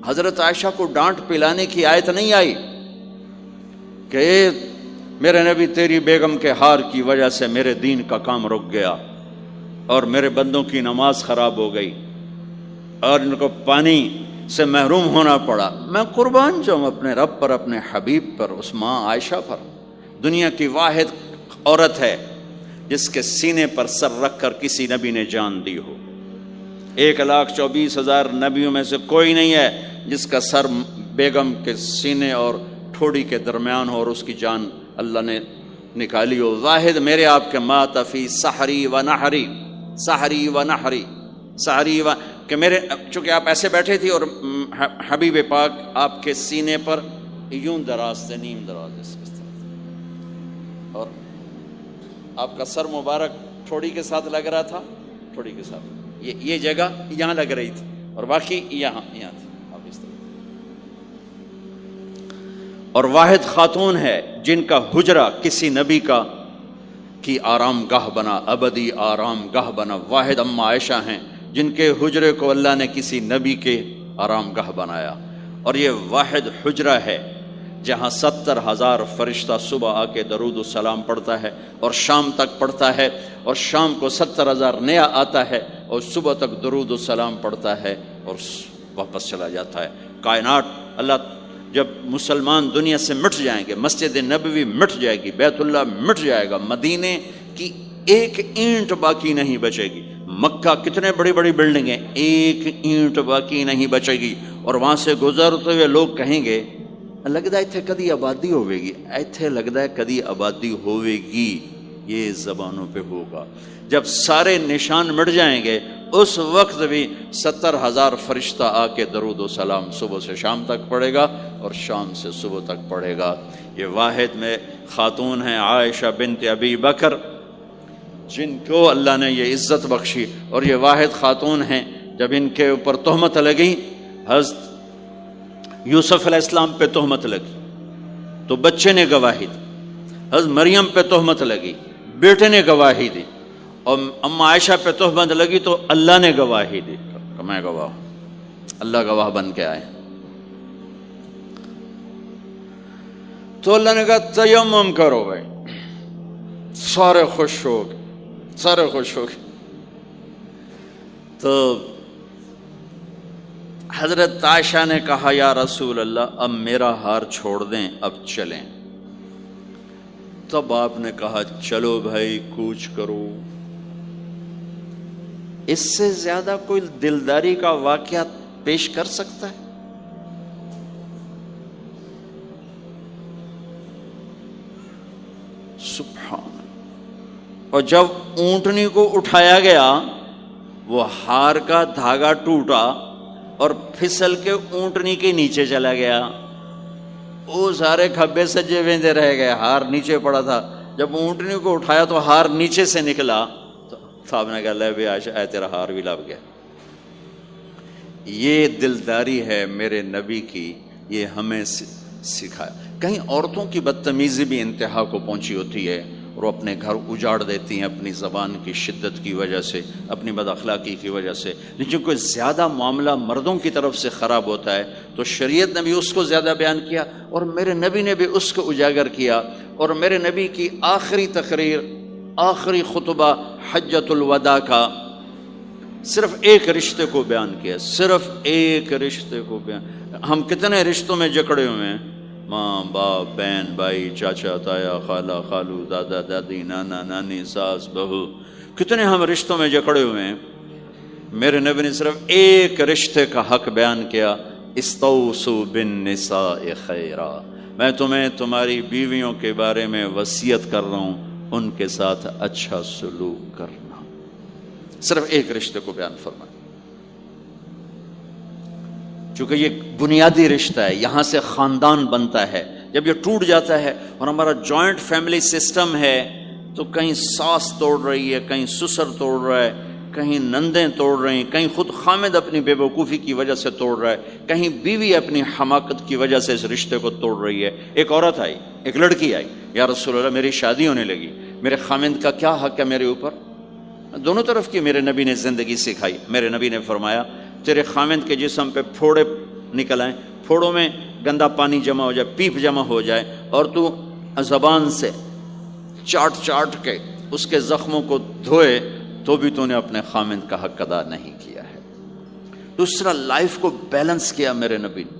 حضرت عائشہ کو ڈانٹ پلانے کی آیت نہیں آئی کہ میرے نبی تیری بیگم کے ہار کی وجہ سے میرے دین کا کام رک گیا اور میرے بندوں کی نماز خراب ہو گئی اور ان کو پانی سے محروم ہونا پڑا۔ میں قربان جاؤں اپنے رب پر، اپنے حبیب پر، اس ماں عائشہ پر، دنیا کی واحد عورت ہے جس کے سینے پر سر رکھ کر کسی نبی نے جان دی ہو۔ 1,24,000 نبیوں میں سے کوئی نہیں ہے جس کا سر بیگم کے سینے اور ٹھوڑی کے درمیان ہو اور اس کی جان اللہ نے نکالی ہو۔ واحد میرے آپ کے مات فی سحری و نحری، سحری و نحری، سحری و کہ میرے چونکہ آپ ایسے بیٹھے تھی اور حبیب پاک آپ کے سینے پر یوں دراز تھے، نیم دراز اس طرح، اور آپ کا سر مبارک ٹھوڑی کے ساتھ لگ رہا تھا، ٹھوڑی کے ساتھ یہ جگہ یہاں لگ رہی تھی اور باقی یہاں تھی، آپ اس طرح۔ اور واحد خاتون ہے جن کا حجرہ کسی نبی کی آرام گاہ بنا، ابدی آرام گاہ بنا۔ واحد اماں عائشہ ہیں جن کے حجرے کو اللہ نے کسی نبی کے آرام گاہ بنایا، اور یہ واحد حجرہ ہے جہاں 70,000 فرشتہ صبح آ کے درود و سلام پڑھتا ہے اور شام تک پڑھتا ہے، اور شام کو 70,000 نیا آتا ہے اور صبح تک درود و سلام پڑھتا ہے اور واپس چلا جاتا ہے۔ کائنات اللہ جب مسلمان دنیا سے مٹ جائیں گے، مسجد نبوی مٹ جائے گی، بیت اللہ مٹ جائے گا، مدینے کی ایک اینٹ باقی نہیں بچے گی، مکہ کتنے بڑی بڑی بلڈنگیں، ایک اینٹ باقی نہیں بچے گی، اور وہاں سے گزرتے ہوئے لوگ کہیں گے لگتا ہے اتنے کدی آبادی ہوئے گی، ایتھے لگتا ہے کدی آبادی ہوئے گی۔ یہ زبانوں پہ ہوگا جب سارے نشان مٹ جائیں گے، اس وقت بھی 70,000 فرشتہ آ کے درود و سلام صبح سے شام تک پڑھے گا اور شام سے صبح تک پڑھے گا۔ یہ واحد میں خاتون ہیں عائشہ بنت ابی بکر جن کو اللہ نے یہ عزت بخشی، اور یہ واحد خاتون ہیں جب ان کے اوپر تہمت لگی، حضرت یوسف علیہ السلام پہ تہمت لگی تو بچے نے گواہی دی، حضرت مریم پہ تہمت لگی بیٹے نے گواہی دی، اور اماں عائشہ پہ تہمت لگی تو اللہ نے گواہی دی کہ میں گواہ ہوں، اللہ گواہ بن کے آئے۔ تو اللہ نے کہا تیمم کرو بھائی، سارے خوش ہو گئے، سارے خوش ہو گئے۔ تو حضرت عائشہ نے کہا یا رسول اللہ اب میرا ہار چھوڑ دیں، اب چلیں۔ تب آپ نے کہا چلو بھائی کوچ کرو۔ اس سے زیادہ کوئی دلداری کا واقعہ پیش کر سکتا ہے؟ سبحان اللہ۔ اور جب اونٹنی کو اٹھایا گیا، وہ ہار کا دھاگا ٹوٹا اور پھسل کے اونٹنی کے نیچے چلا گیا، وہ سارے کھبے سجے ویندے رہ گئے، ہار نیچے پڑا تھا۔ جب اونٹنی کو اٹھایا تو ہار نیچے سے نکلا، تو صاحب نے کہا لے بھی عائشہ اے تیرا ہار بھی لب گیا۔ یہ دلداری ہے میرے نبی کی، یہ ہمیں سکھایا۔ کہیں عورتوں کی بدتمیزی بھی انتہا کو پہنچی ہوتی ہے اور وہ اپنے گھر اجاڑ دیتی ہیں اپنی زبان کی شدت کی وجہ سے، اپنی بد اخلاقی کی وجہ سے، لیکن کوئی زیادہ معاملہ مردوں کی طرف سے خراب ہوتا ہے تو شریعت نے بھی اس کو زیادہ بیان کیا اور میرے نبی نے بھی اس کو اجاگر کیا۔ اور میرے نبی کی آخری تقریر، آخری خطبہ حجۃ الوداع کا، صرف ایک رشتے کو بیان کیا، صرف ایک رشتے کو بیان۔ ہم کتنے رشتوں میں جکڑے ہوئے ہیں، ماں باپ، بہن بھائی، چاچا تایا، خالہ خالو، دادا دادی، نانا نانی، ساس بہو، کتنے ہم رشتوں میں جکڑے ہوئے ہیں۔ میرے نبی نے صرف ایک رشتے کا حق بیان کیا، استوصوا بالنساء خیرا، میں تمہیں تمہاری بیویوں کے بارے میں وصیت کر رہا ہوں، ان کے ساتھ اچھا سلوک کرنا۔ صرف ایک رشتے کو بیان فرمایا، چونکہ یہ بنیادی رشتہ ہے، یہاں سے خاندان بنتا ہے۔ جب یہ ٹوٹ جاتا ہے اور ہمارا جوائنٹ فیملی سسٹم ہے تو کہیں ساس توڑ رہی ہے، کہیں سسر توڑ رہا ہے، کہیں نندیں توڑ رہی ہیں، کہیں خود خامد اپنی بے وقوفی کی وجہ سے توڑ رہا ہے، کہیں بیوی اپنی حماقت کی وجہ سے اس رشتے کو توڑ رہی ہے۔ ایک عورت آئی، ایک لڑکی آئی، یا رسول اللہ میری شادی ہونے لگی، میرے خامد کا کیا حق ہے میرے اوپر؟ دونوں طرف کی میرے نبی نے زندگی سکھائی۔ میرے نبی نے فرمایا تیرے خامد کے جسم پہ پھوڑے نکل آئیں، پھوڑوں میں گندا پانی جمع ہو جائے، پیپ جمع ہو جائے، اور تو زبان سے چاٹ چاٹ کے اس کے زخموں کو دھوئے، تو بھی تو نے اپنے خامد کا حق ادا نہیں کیا ہے۔ دوسرا، لائف کو بیلنس کیا میرے نبی نے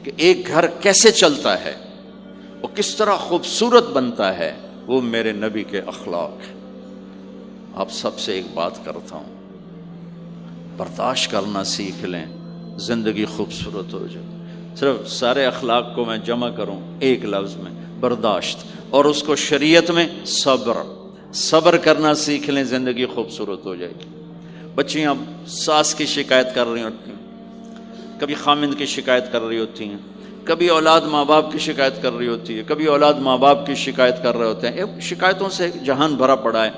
کہ ایک گھر کیسے چلتا ہے اور کس طرح خوبصورت بنتا ہے، وہ میرے نبی کے اخلاق ہیں۔ آپ سب سے ایک بات کرتا ہوں، برداشت کرنا سیکھ لیں، زندگی خوبصورت ہو جائے۔ صرف سارے اخلاق کو میں جمع کروں ایک لفظ میں، برداشت، اور اس کو شریعت میں صبر۔ صبر کرنا سیکھ لیں، زندگی خوبصورت ہو جائے گی۔ بچیاں ساس کی شکایت کر رہی ہوتی ہیں، کبھی خامند کی شکایت کر رہی ہوتی ہیں، کبھی اولاد ماں باپ کی شکایت کر رہی ہوتی ہے، کبھی اولاد ماں باپ کی شکایت کر رہے ہوتے ہیں۔ شکایتوں سے جہان بھرا پڑا ہے۔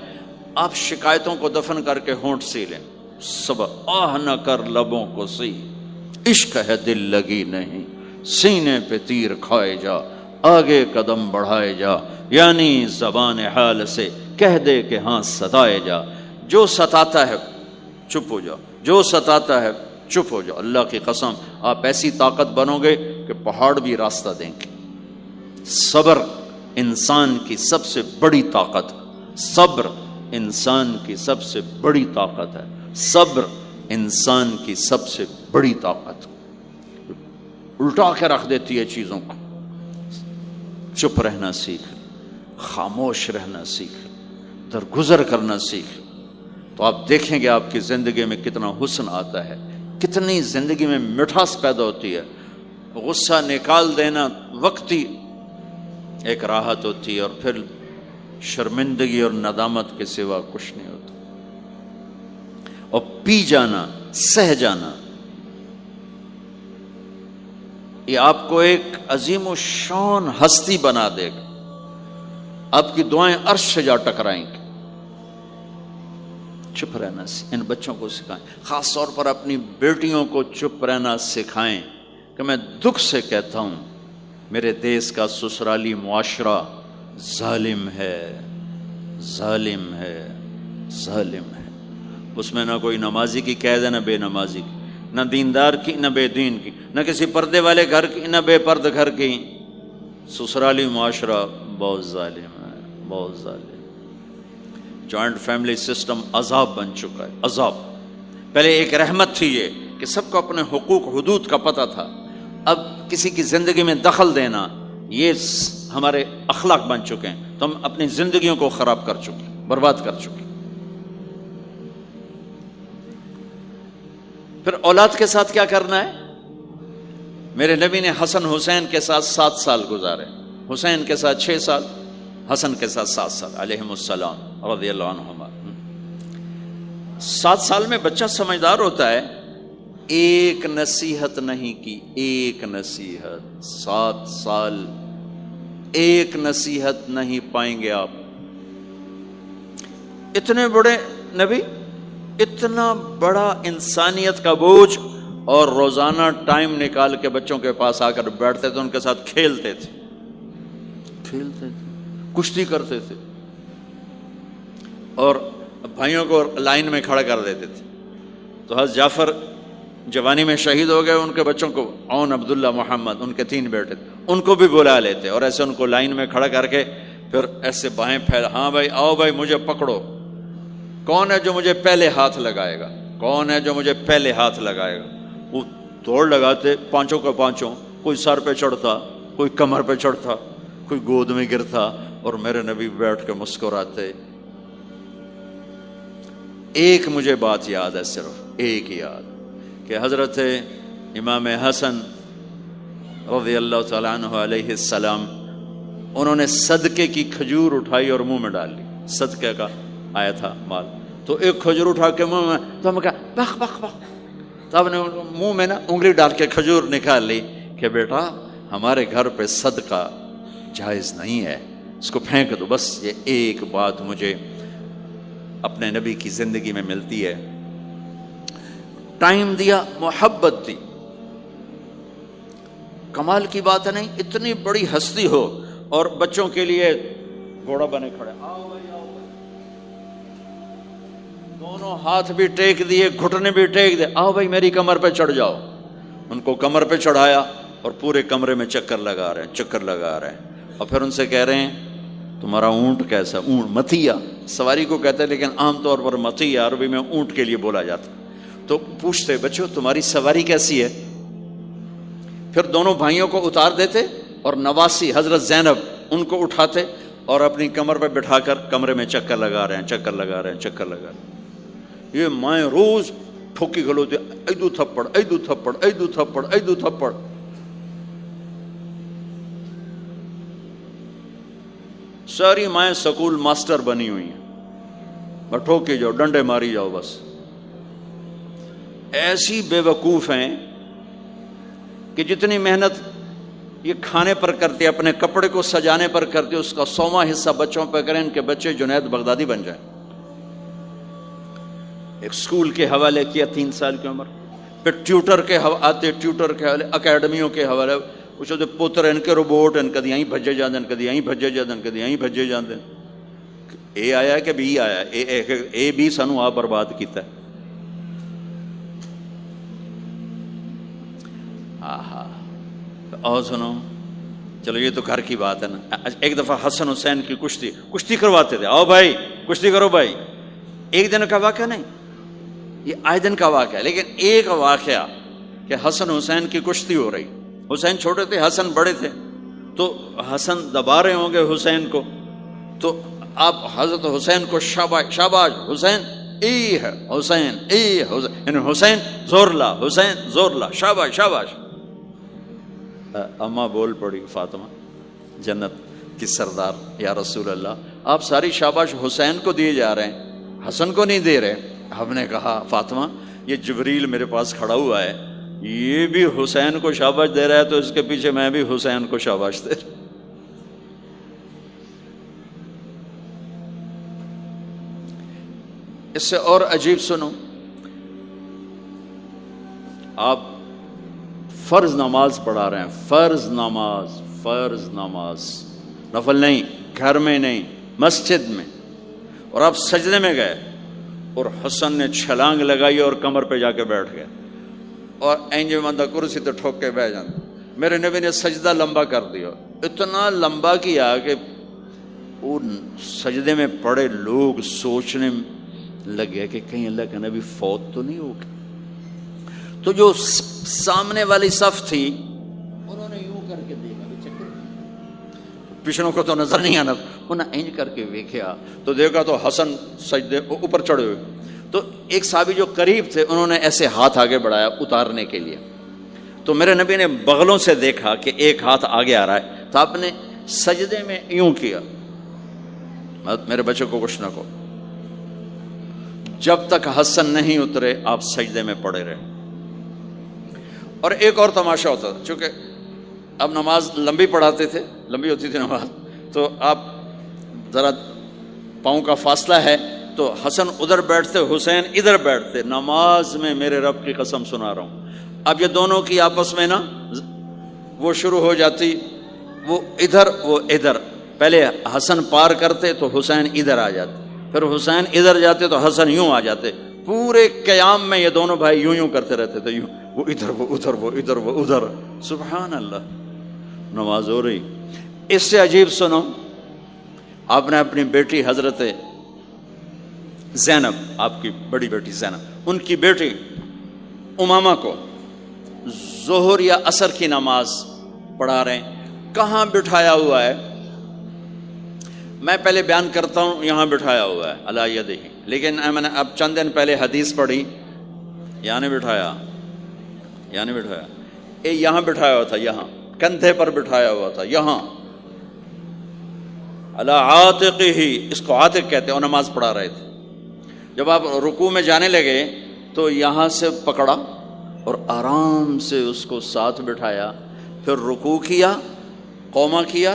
آپ شکایتوں کو دفن کر کے ہونٹ سی لیں، صبر، آہ نہ کر لبوں کو سی، عشق ہے دل لگی نہیں، سینے پہ تیر کھائے جا، آگے قدم بڑھائے جا، یعنی زبان حال سے کہہ دے کہ ہاں ستائے جا۔ جو ستاتا ہے چپ ہو جاؤ، جو ستاتا ہے چپ ہو جاؤ۔ اللہ کی قسم آپ ایسی طاقت بنو گے کہ پہاڑ بھی راستہ دیں گے۔ صبر انسان کی سب سے بڑی طاقت، صبر انسان کی سب سے بڑی طاقت ہے، صبر انسان کی سب سے بڑی طاقت، الٹا کے رکھ دیتی ہے چیزوں کو۔ چپ رہنا سیکھ، خاموش رہنا سیکھ، درگزر کرنا سیکھ، تو آپ دیکھیں گے آپ کی زندگی میں کتنا حسن آتا ہے، کتنی زندگی میں مٹھاس پیدا ہوتی ہے۔ غصہ نکال دینا وقتی ایک راحت ہوتی ہے، اور پھر شرمندگی اور ندامت کے سوا کچھ نہیں ہوتا۔ اور پی جانا، سہ جانا، یہ آپ کو ایک عظیم و شان ہستی بنا دے گا۔ آپ کی دعائیں عرش سے جا ٹکرائیں گی۔ چپ رہنا ان بچوں کو سکھائیں، خاص طور پر اپنی بیٹیوں کو چپ رہنا سکھائیں کہ میں دکھ سے کہتا ہوں میرے دیس کا سسرالی معاشرہ ظالم ہے، ظالم ہے، ظالم ہے۔ اس میں نہ کوئی نمازی کی قید ہے، نہ بے نمازی کی، نہ دیندار کی، نہ بے دین کی، نہ کسی پردے والے گھر کی، نہ بے پرد گھر کی۔ سسرالی معاشرہ بہت ظالم ہے، بہت ظالم۔ جوائنٹ فیملی سسٹم عذاب بن چکا ہے، عذاب۔ پہلے ایک رحمت تھی یہ کہ سب کو اپنے حقوق حدود کا پتہ تھا، اب کسی کی زندگی میں دخل دینا یہ ہمارے اخلاق بن چکے ہیں، تو ہم اپنی زندگیوں کو خراب کر چکے، برباد کر چکے۔ پھر اولاد کے ساتھ کیا کرنا ہے؟ میرے نبی نے حسن حسین کے ساتھ 7 سال گزارے، حسین کے ساتھ 6 سال، حسن کے ساتھ 7 سال علیہم السلام رضی اللہ عنہما۔ 7 سال میں بچہ سمجھدار ہوتا ہے، ایک نصیحت نہیں کی، ایک نصیحت، 7 سال ایک نصیحت نہیں پائیں گے آپ۔ اتنے بڑے نبی، اتنا بڑا انسانیت کا بوجھ، اور روزانہ ٹائم نکال کے بچوں کے پاس آ کر بیٹھتے تھے، ان کے ساتھ کھیلتے تھے، کشتی کرتے تھے، اور بھائیوں کو لائن میں کھڑا کر دیتے تھے۔ تو حضرت جعفر جوانی میں شہید ہو گئے، ان کے بچوں کو، عون، عبداللہ، محمد، ان کے 3 بیٹے تھے، ان کو بھی بلا لیتے اور ایسے ان کو لائن میں کھڑا کر کے پھر ایسے بائیں پھیلا، ہاں بھائی آؤ بھائی مجھے پکڑو، کون ہے جو مجھے پہلے ہاتھ لگائے گا؟ کون ہے جو مجھے پہلے ہاتھ لگائے گا؟ وہ دوڑ لگاتے پانچوں کا پانچوں، کوئی سر پہ چڑھتا، کوئی کمر پہ چڑھتا، کوئی گود میں گرتا، اور میرے نبی بیٹھ کے مسکراتے۔ ایک مجھے بات یاد ہے، صرف ایک یاد، کہ حضرت امام حسن رضی اللہ تعالیٰ عنہ علیہ السلام، انہوں نے صدقے کی کھجور اٹھائی اور منہ میں ڈال لی، صدقے کا آیا تھا مال، تو ایک کھجور اٹھا کے منہ میں، تو ہم کہا بخ بخ بخ، تب نے منہ میں نا انگلی ڈال کے کھجور نکال لی کہ بیٹا ہمارے گھر پہ صدقہ جائز نہیں ہے، اس کو پھینک دو۔ بس یہ ایک بات مجھے اپنے نبی کی زندگی میں ملتی ہے، ٹائم دیا، محبت دی۔ کمال کی بات ہے نہیں، اتنی بڑی ہستی ہو اور بچوں کے لیے گھوڑا بنے کھڑے، آؤ بھائی آؤ بھائی، دونوں ہاتھ بھی ٹیک دیے، گھٹنے بھی ٹیک دے، آؤ بھائی میری کمر پہ چڑھ جاؤ۔ ان کو کمر پہ چڑھایا اور پورے کمرے میں چکر لگا رہے ہیں، چکر لگا رہے ہیں، اور پھر ان سے کہہ رہے ہیں تمہارا اونٹ کیسا؟ اونٹ متیا سواری کو کہتے ہیں، لیکن عام طور پر متیا عربی میں اونٹ کے لیے بولا جاتا۔ تو پوچھتے بچوں تمہاری سواری کیسی ہے؟ پھر دونوں بھائیوں کو اتار دیتے اور نواسی حضرت زینب ان کو اٹھاتے اور اپنی کمر پہ بٹھا کر کمرے میں چکر لگا رہے ہیں، چکر لگا رہے ہیں، چکر لگا رہے ہیں۔ یہ مائیں روز ٹھوکی کھلوتے، ایدو تھپڑ ایدو تھپڑ ایدو تھپڑ ایدو تھپڑ۔ ساری مائیں سکول ماسٹر بنی ہوئی ہیں، بس ٹھوکی جاؤ، ڈنڈے ماری جاؤ، بس ایسی بے وقوف ہیں کہ جتنی محنت یہ کھانے پر کرتے، اپنے کپڑے کو سجانے پر کرتے، اس کا 100واں حصہ بچوں پہ کریں، ان کے بچے جنید بغدادی بن جائیں۔ ایک سکول کے حوالے کیا 3 سال کی عمر، پھر ٹیوٹر کے آتے، ٹیوٹر کے حوالے، اکیڈمیوں کے حوالے، پوچھو تو پوتر ان کے روبوٹ ان کدی یہیں بھجے جاندے، ان کدی یہیں بھجے جاندے، ان کدی یہیں بھجے جاندے۔ اے آیا کہ بی آیا؟ اے بی سانو آپ برباد کیتا ہے۔ آہا، اور سنو، چلو یہ تو گھر کی بات ہے نا۔ ایک دفعہ حسن حسین کی کشتی کرواتے تھے، آؤ بھائی کشتی کرو بھائی۔ ایک دن کا واقعہ نہیں، یہ آئے دن کا واقعہ ہے، لیکن ایک واقعہ کہ حسن حسین کی کشتی ہو رہی، حسین چھوٹے تھے، حسن بڑے تھے، تو حسن دبا رہے ہوں گے حسین کو، تو آپ حضرت حسین کو شاباش شاباش حسین، ای ہے حسین، ای حسین، یعنی حسین زور لا، حسین زور لا، شاباش شاباش۔ اماں بول پڑی، فاطمہ جنت کی سردار، یا رسول اللہ آپ ساری شاباش حسین کو دیے جا رہے ہیں، حسن کو نہیں دے رہے۔ ہم نے کہا فاطمہ یہ جبریل میرے پاس کھڑا ہوا ہے، یہ بھی حسین کو شاباش دے رہا ہے، تو اس کے پیچھے میں بھی حسین کو شاباش دے رہا۔ اس سے اور عجیب سنو، آپ فرض نماز پڑھا رہے ہیں، فرض نماز، فرض نماز، نفل نہیں، گھر میں نہیں، مسجد میں، اور آپ سجدے میں گئے اور حسن نے چھلانگ لگائی اور کمر پہ جا کے بیٹھ گئے، اور اینج بندہ کرسی تو ٹھوک کے بیٹھ جاتا۔ میرے نبی نے سجدہ لمبا کر دیا، اتنا لمبا کیا کہ وہ سجدے میں پڑے لوگ سوچنے لگے کہ کہیں اللہ کا نبی فوت تو نہیں ہو گیا۔ تو جو سامنے والی صف تھی انہوں نے یوں کر کے دیکھا، پچھڑوں کو تو نظر نہیں آنا، انہوں نے اینج کر کے دیکھا تو دیکھا تو حسن سجدے اوپر چڑھے ہوئے، تو ایک صحابی جو قریب تھے انہوں نے ایسے ہاتھ آگے بڑھایا اتارنے کے لیے، تو میرے نبی نے بغلوں سے دیکھا کہ ایک ہاتھ آگے آ رہا ہے، تو آپ نے سجدے میں یوں کیا، میرے بچے کو کچھ نہ کہو، جب تک حسن نہیں اترے آپ سجدے میں پڑے رہے۔ اور ایک اور تماشا ہوتا تھا، چونکہ اب نماز لمبی پڑھاتے تھے، لمبی ہوتی تھی نماز، تو آپ ذرا پاؤں کا فاصلہ ہے تو حسن ادھر بیٹھتے، حسین ادھر بیٹھتے، نماز میں میرے رب کی قسم سنا رہا ہوں۔ اب یہ دونوں کی آپس میں نا وہ شروع ہو جاتی، وہ ادھر وہ ادھر، پہلے حسن پار کرتے تو حسین ادھر آ جاتے، پھر حسین ادھر جاتے تو حسن یوں آ جاتے، پورے قیام میں یہ دونوں بھائی یوں یوں کرتے رہتے تھے، یوں، وہ ادھر وہ ادھر، وہ ادھر وہ ادھر، سبحان اللہ، نماز ہو رہی۔ اس سے عجیب سنو، آپ نے اپنی بیٹی حضرت زینب آپ کی بڑی بیٹی زینب، ان کی بیٹی امامہ کو ظہر یا عصر کی نماز پڑھا رہے ہیں، کہاں بٹھایا ہوا ہے؟ میں پہلے بیان کرتا ہوں یہاں بٹھایا ہوا ہے علی یدہ، لیکن میں نے اب چند دن پہلے حدیث پڑھی، یہاں نہیں بٹھایا، یہاں نہیں بٹھایا، یہاں بٹھایا ہوا تھا، یہاں کندھے پر بٹھایا ہوا تھا، یہاں علی عاتقہ، اس کو عاتق کہتے ہیں، اور نماز پڑھا رہے تھے۔ جب آپ رکوع میں جانے لگے تو یہاں سے پکڑا اور آرام سے اس کو ساتھ بٹھایا، پھر رکوع کیا، قوما کیا،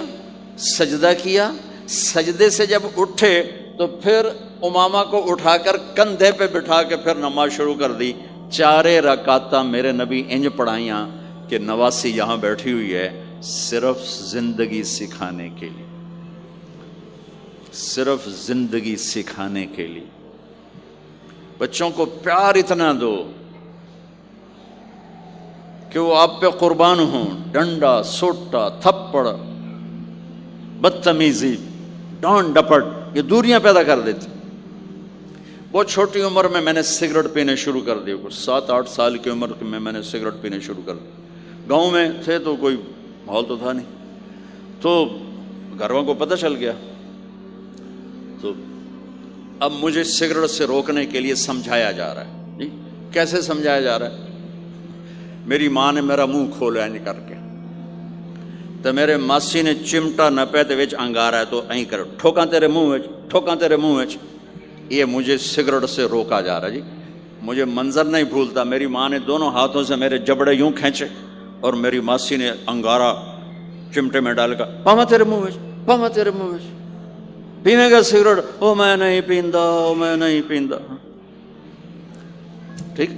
سجدہ کیا، سجدے سے جب اٹھے تو پھر امامہ کو اٹھا کر کندھے پہ بٹھا کے پھر نماز شروع کر دی۔ 4 رکعتاں میرے نبی انج پڑھائیاں کہ نواسی یہاں بیٹھی ہوئی ہے، صرف زندگی سکھانے کے لیے، صرف زندگی سکھانے کے لیے۔ بچوں کو پیار اتنا دو کہ وہ آپ پہ قربان ہوں، ڈنڈا، سوٹا، تھپڑ، بدتمیزی، ڈانٹ ڈپٹ، یہ دوریاں پیدا کر دیتی۔ بہت چھوٹی عمر میں نے سگریٹ پینے شروع کر دی، کچھ 7-8 سال کی عمر میں نے سگریٹ پینے شروع کر دی۔ گاؤں میں تھے تو کوئی ماحول تو تھا نہیں، تو گھر والوں کو پتہ چل گیا، تو اب مجھے سگریٹ سے روکنے کے لیے سمجھایا جا رہا ہے۔ جی کیسے سمجھایا جا رہا ہے؟ میری ماں نے میرا منہ کھولا نہیں کر کے، تو میرے ماسی نے چمٹا نپے تے وچ انگارا ہے تو این کر ٹھوکاں تیرے منہ وچ، ٹھوکاں تیرے منہ وچ۔ یہ مجھے سگریٹ سے روکا جا رہا ہے۔ جی مجھے منظر نہیں بھولتا، میری ماں نے دونوں ہاتھوں سے میرے جبڑے یوں کھینچے اور میری ماسی نے انگارا چمٹے میں ڈال کر، پاما تیرے منہ وچ، پاما تیرے منہ وچ، پینے گا سگریٹ؟ او میں نہیں پیندا، او میں نہیں پیندا۔ ٹھیک،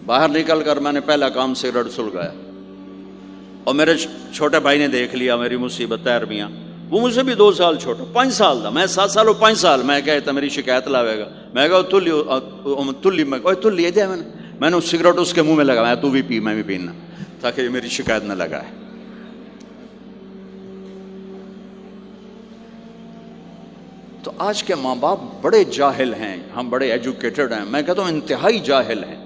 باہر نکل کر میں نے پہلا کام سگریٹ سلگایا، اور میرے چھوٹے بھائی نے دیکھ لیا میری مصیبت، طاہر میاں، وہ مجھ سے بھی 2 سال چھوٹا، 5 سال تھا، میں 7 سال اور 5 سال، میں کہتا میری شکایت لاوے گا، میں کہا تلی تلی دیا، میں نے سگریٹ اس کے منہ میں لگایا، تو بھی پی میں بھی پینا، تاکہ میری شکایت نہ لگائے۔ تو آج کے ماں باپ بڑے جاہل ہیں، ہم بڑے ایجوکیٹڈ ہیں، میں کہتا ہوں انتہائی جاہل ہیں،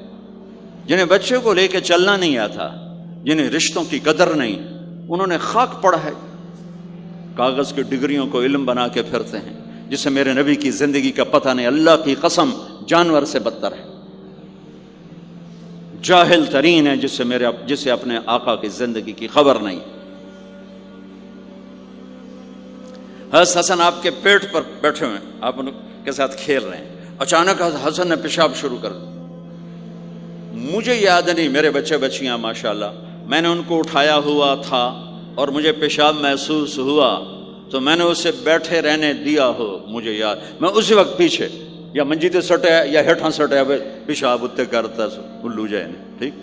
جنہیں بچے کو لے کے چلنا نہیں آتا، جنہیں رشتوں کی قدر نہیں، انہوں نے خاک پڑا ہے، کاغذ کی ڈگریوں کو علم بنا کے پھرتے ہیں، جسے میرے نبی کی زندگی کا پتہ نہیں، اللہ کی قسم جانور سے بدتر ہے، جاہل ترین ہے، جسے اپنے آقا کی زندگی کی خبر نہیں۔ حضرت حسن آپ کے پیٹ پر بیٹھے ہوئے، آپ ان کے ساتھ کھیل رہے ہیں، اچانک حسن نے پیشاب شروع کر دیا۔ مجھے یاد نہیں، میرے بچے بچیاں ماشاءاللہ، میں نے ان کو اٹھایا ہوا تھا اور مجھے پیشاب محسوس ہوا تو میں نے اسے بیٹھے رہنے دیا ہو، مجھے یاد، میں اسی وقت پیچھے یا منجی تے سٹے یا ہیٹھاں سٹے پیشاب اتنے کرتا الو جائے نہیں۔ ٹھیک،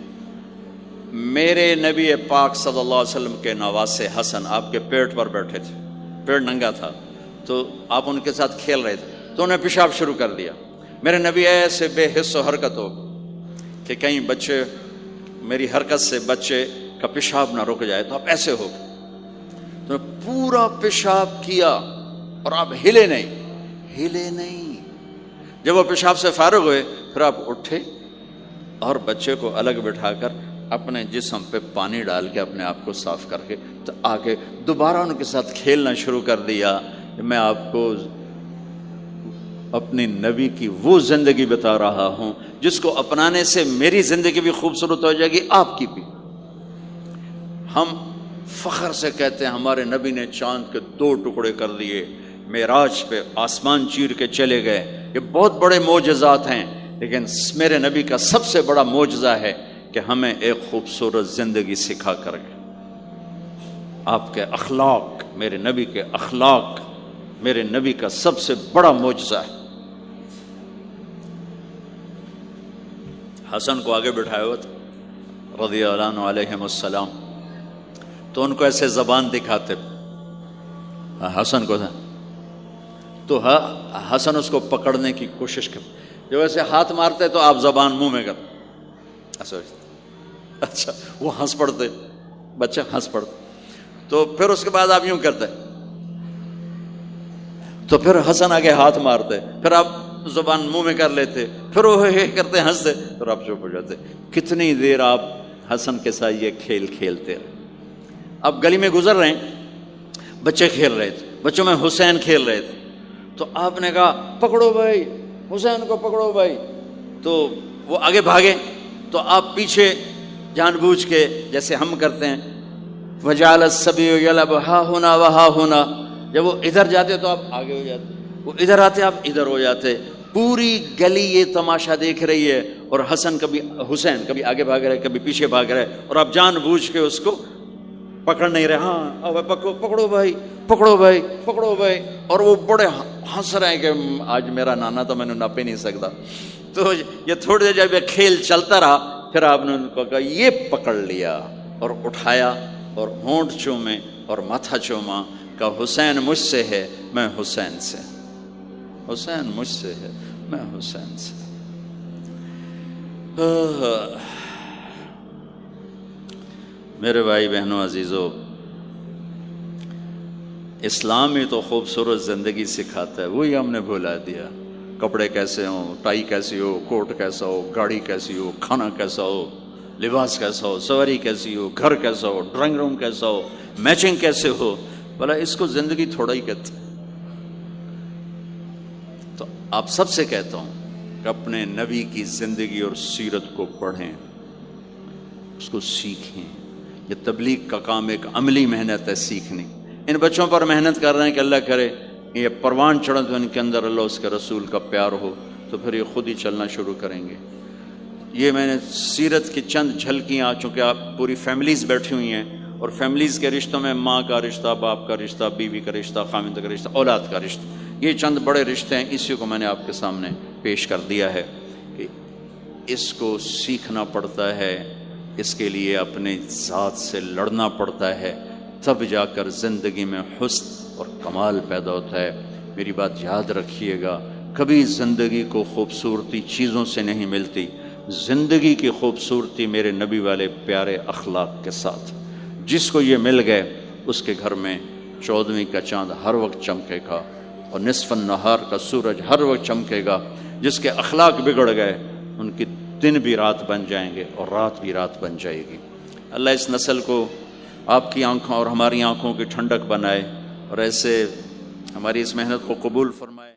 میرے نبی پاک صلی اللہ علیہ وسلم کے نواسے حسن آپ کے پیٹ پر بیٹھے تھے، پیٹ ننگا تھا، تو آپ ان کے ساتھ کھیل رہے تھے تو انہیں پیشاب شروع کر دیا۔ میرے نبی ایسے بے حس و حرکت ہو کہ کہیں بچے میری حرکت سے بچے کا پیشاب نہ رک جائے، تو آپ ایسے ہو تو پورا پیشاب کیا اور آپ ہلے نہیں۔ جب وہ پیشاب سے فارغ ہوئے پھر آپ اٹھے اور بچے کو الگ بٹھا کر اپنے جسم پہ پانی ڈال کے اپنے آپ کو صاف کر کے تو آگے دوبارہ ان کے ساتھ کھیلنا شروع کر دیا۔ میں آپ کو اپنی نبی کی وہ زندگی بتا رہا ہوں جس کو اپنانے سے میری زندگی بھی خوبصورت ہو جائے گی، آپ کی بھی۔ ہم فخر سے کہتے ہیں ہمارے نبی نے چاند کے 2 ٹکڑے کر دیے، معراج پہ آسمان چیر کے چلے گئے، یہ بہت بڑے معجزات ہیں، لیکن میرے نبی کا سب سے بڑا معجزہ ہے کہ ہمیں ایک خوبصورت زندگی سکھا کر گئے۔ آپ کے اخلاق، میرے نبی کے اخلاق میرے نبی کا سب سے بڑا معجزہ ہے۔ حسن کو آگے بٹھایا ہوا تھا رضی اللہ عنہ علیہم السلام، تو ان کو ایسے زبان دکھاتے حسن کو تھا، تو حسن اس کو پکڑنے کی کوشش کر، جب ایسے ہاتھ مارتے تو آپ زبان منہ میں کر، اچھا وہ ہنس پڑتے، بچہ ہنس پڑتا، تو پھر اس کے بعد آپ یوں کرتے تو پھر حسن آگے ہاتھ مارتے، پھر آپ زبان منہ میں کر لیتے، پھر وہ کرتے ہنستے، پھر آپ چپ ہو جاتے۔ کتنی دیر آپ حسن کے ساتھ یہ کھیل کھیلتے رہے۔ آپ گلی میں گزر رہے ہیں، بچے کھیل رہے تھے، بچوں میں حسین کھیل رہے تھے، تو آپ نے کہا پکڑو بھائی حسین کو، پکڑو بھائی، تو وہ آگے بھاگے، تو آپ پیچھے جان بوجھ کے جیسے ہم کرتے ہیں وَجَعَلَ السَّبِيُّ يَلْعَبُ هَا هُنَا وَهَا هُنَا، جب وہ ادھر جاتے تو آپ آگے ہو جاتے، وہ ادھر آتے آپ ادھر ہو جاتے۔ پوری گلی یہ تماشا دیکھ رہی ہے، اور حسن حسین کبھی آگے بھاگ رہے، کبھی پیچھے بھاگ رہے، اور آپ جان بوجھ کے اس کو پکڑ نہیں رہے۔ ہاں اب پکڑو بھائی، پکڑو بھائی، پکڑو بھائی، اور وہ بڑے ہنس رہے ہیں کہ آج میرا نانا تو میں نے نپ ہی نہیں سکتا۔ تو یہ تھوڑی دیر جب یہ کھیل چلتا رہا، پھر آپ نے ان کو کہا یہ پکڑ لیا، اور اٹھایا اور ہونٹ چومے اور ماتھا چوما، کہ حسین مجھ سے ہے، میں حسین سے، حسین مجھ سے ہے، میں حسین سے۔ میرے بھائی بہنوں عزیزو، اسلام ہی تو خوبصورت زندگی سکھاتا ہے، وہی ہم نے بھلا دیا۔ کپڑے کیسے ہوں، ٹائی کیسی ہو، کوٹ کیسا ہو، گاڑی کیسی ہو، کھانا کیسا ہو، لباس کیسا ہو، سواری کیسی ہو، گھر کیسا ہو، ڈرائنگ روم کیسا ہو، میچنگ کیسے ہو، بھلا اس کو زندگی تھوڑا ہی کہتے۔ تو آپ سب سے کہتا ہوں کہ اپنے نبی کی زندگی اور سیرت کو پڑھیں، اس کو سیکھیں۔ یہ تبلیغ کا کام ایک عملی محنت ہے، سیکھنے۔ ان بچوں پر محنت کر رہے ہیں کہ اللہ کرے یہ پروان چڑھے تو ان کے اندر اللہ اس کے رسول کا پیار ہو، تو پھر یہ خود ہی چلنا شروع کریں گے۔ یہ میں نے سیرت کی چند جھلکیاں، چونکہ آپ پوری فیملیز بیٹھی ہوئی ہیں، اور فیملیز کے رشتوں میں ماں کا رشتہ، باپ کا رشتہ، بیوی کا رشتہ، خاوند کا رشتہ، اولاد کا رشتہ، یہ چند بڑے رشتے ہیں، اسی کو میں نے آپ کے سامنے پیش کر دیا ہے کہ اس کو سیکھنا پڑتا ہے، اس کے لیے اپنے ذات سے لڑنا پڑتا ہے، تب جا کر زندگی میں حسن اور کمال پیدا ہوتا ہے۔ میری بات یاد رکھیے گا، کبھی زندگی کو خوبصورتی چیزوں سے نہیں ملتی، زندگی کی خوبصورتی میرے نبی والے پیارے اخلاق کے ساتھ۔ جس کو یہ مل گئے اس کے گھر میں 14ویں کا چاند ہر وقت چمکے گا، اور نصف النہار کا سورج ہر وقت چمکے گا۔ جس کے اخلاق بگڑ گئے ان کی دن بھی رات بن جائیں گے، اور رات بھی رات بن جائے گی۔ اللہ اس نسل کو آپ کی آنکھوں اور ہماری آنکھوں کی ٹھنڈک بنائے، اور ایسے ہماری اس محنت کو قبول فرمائے۔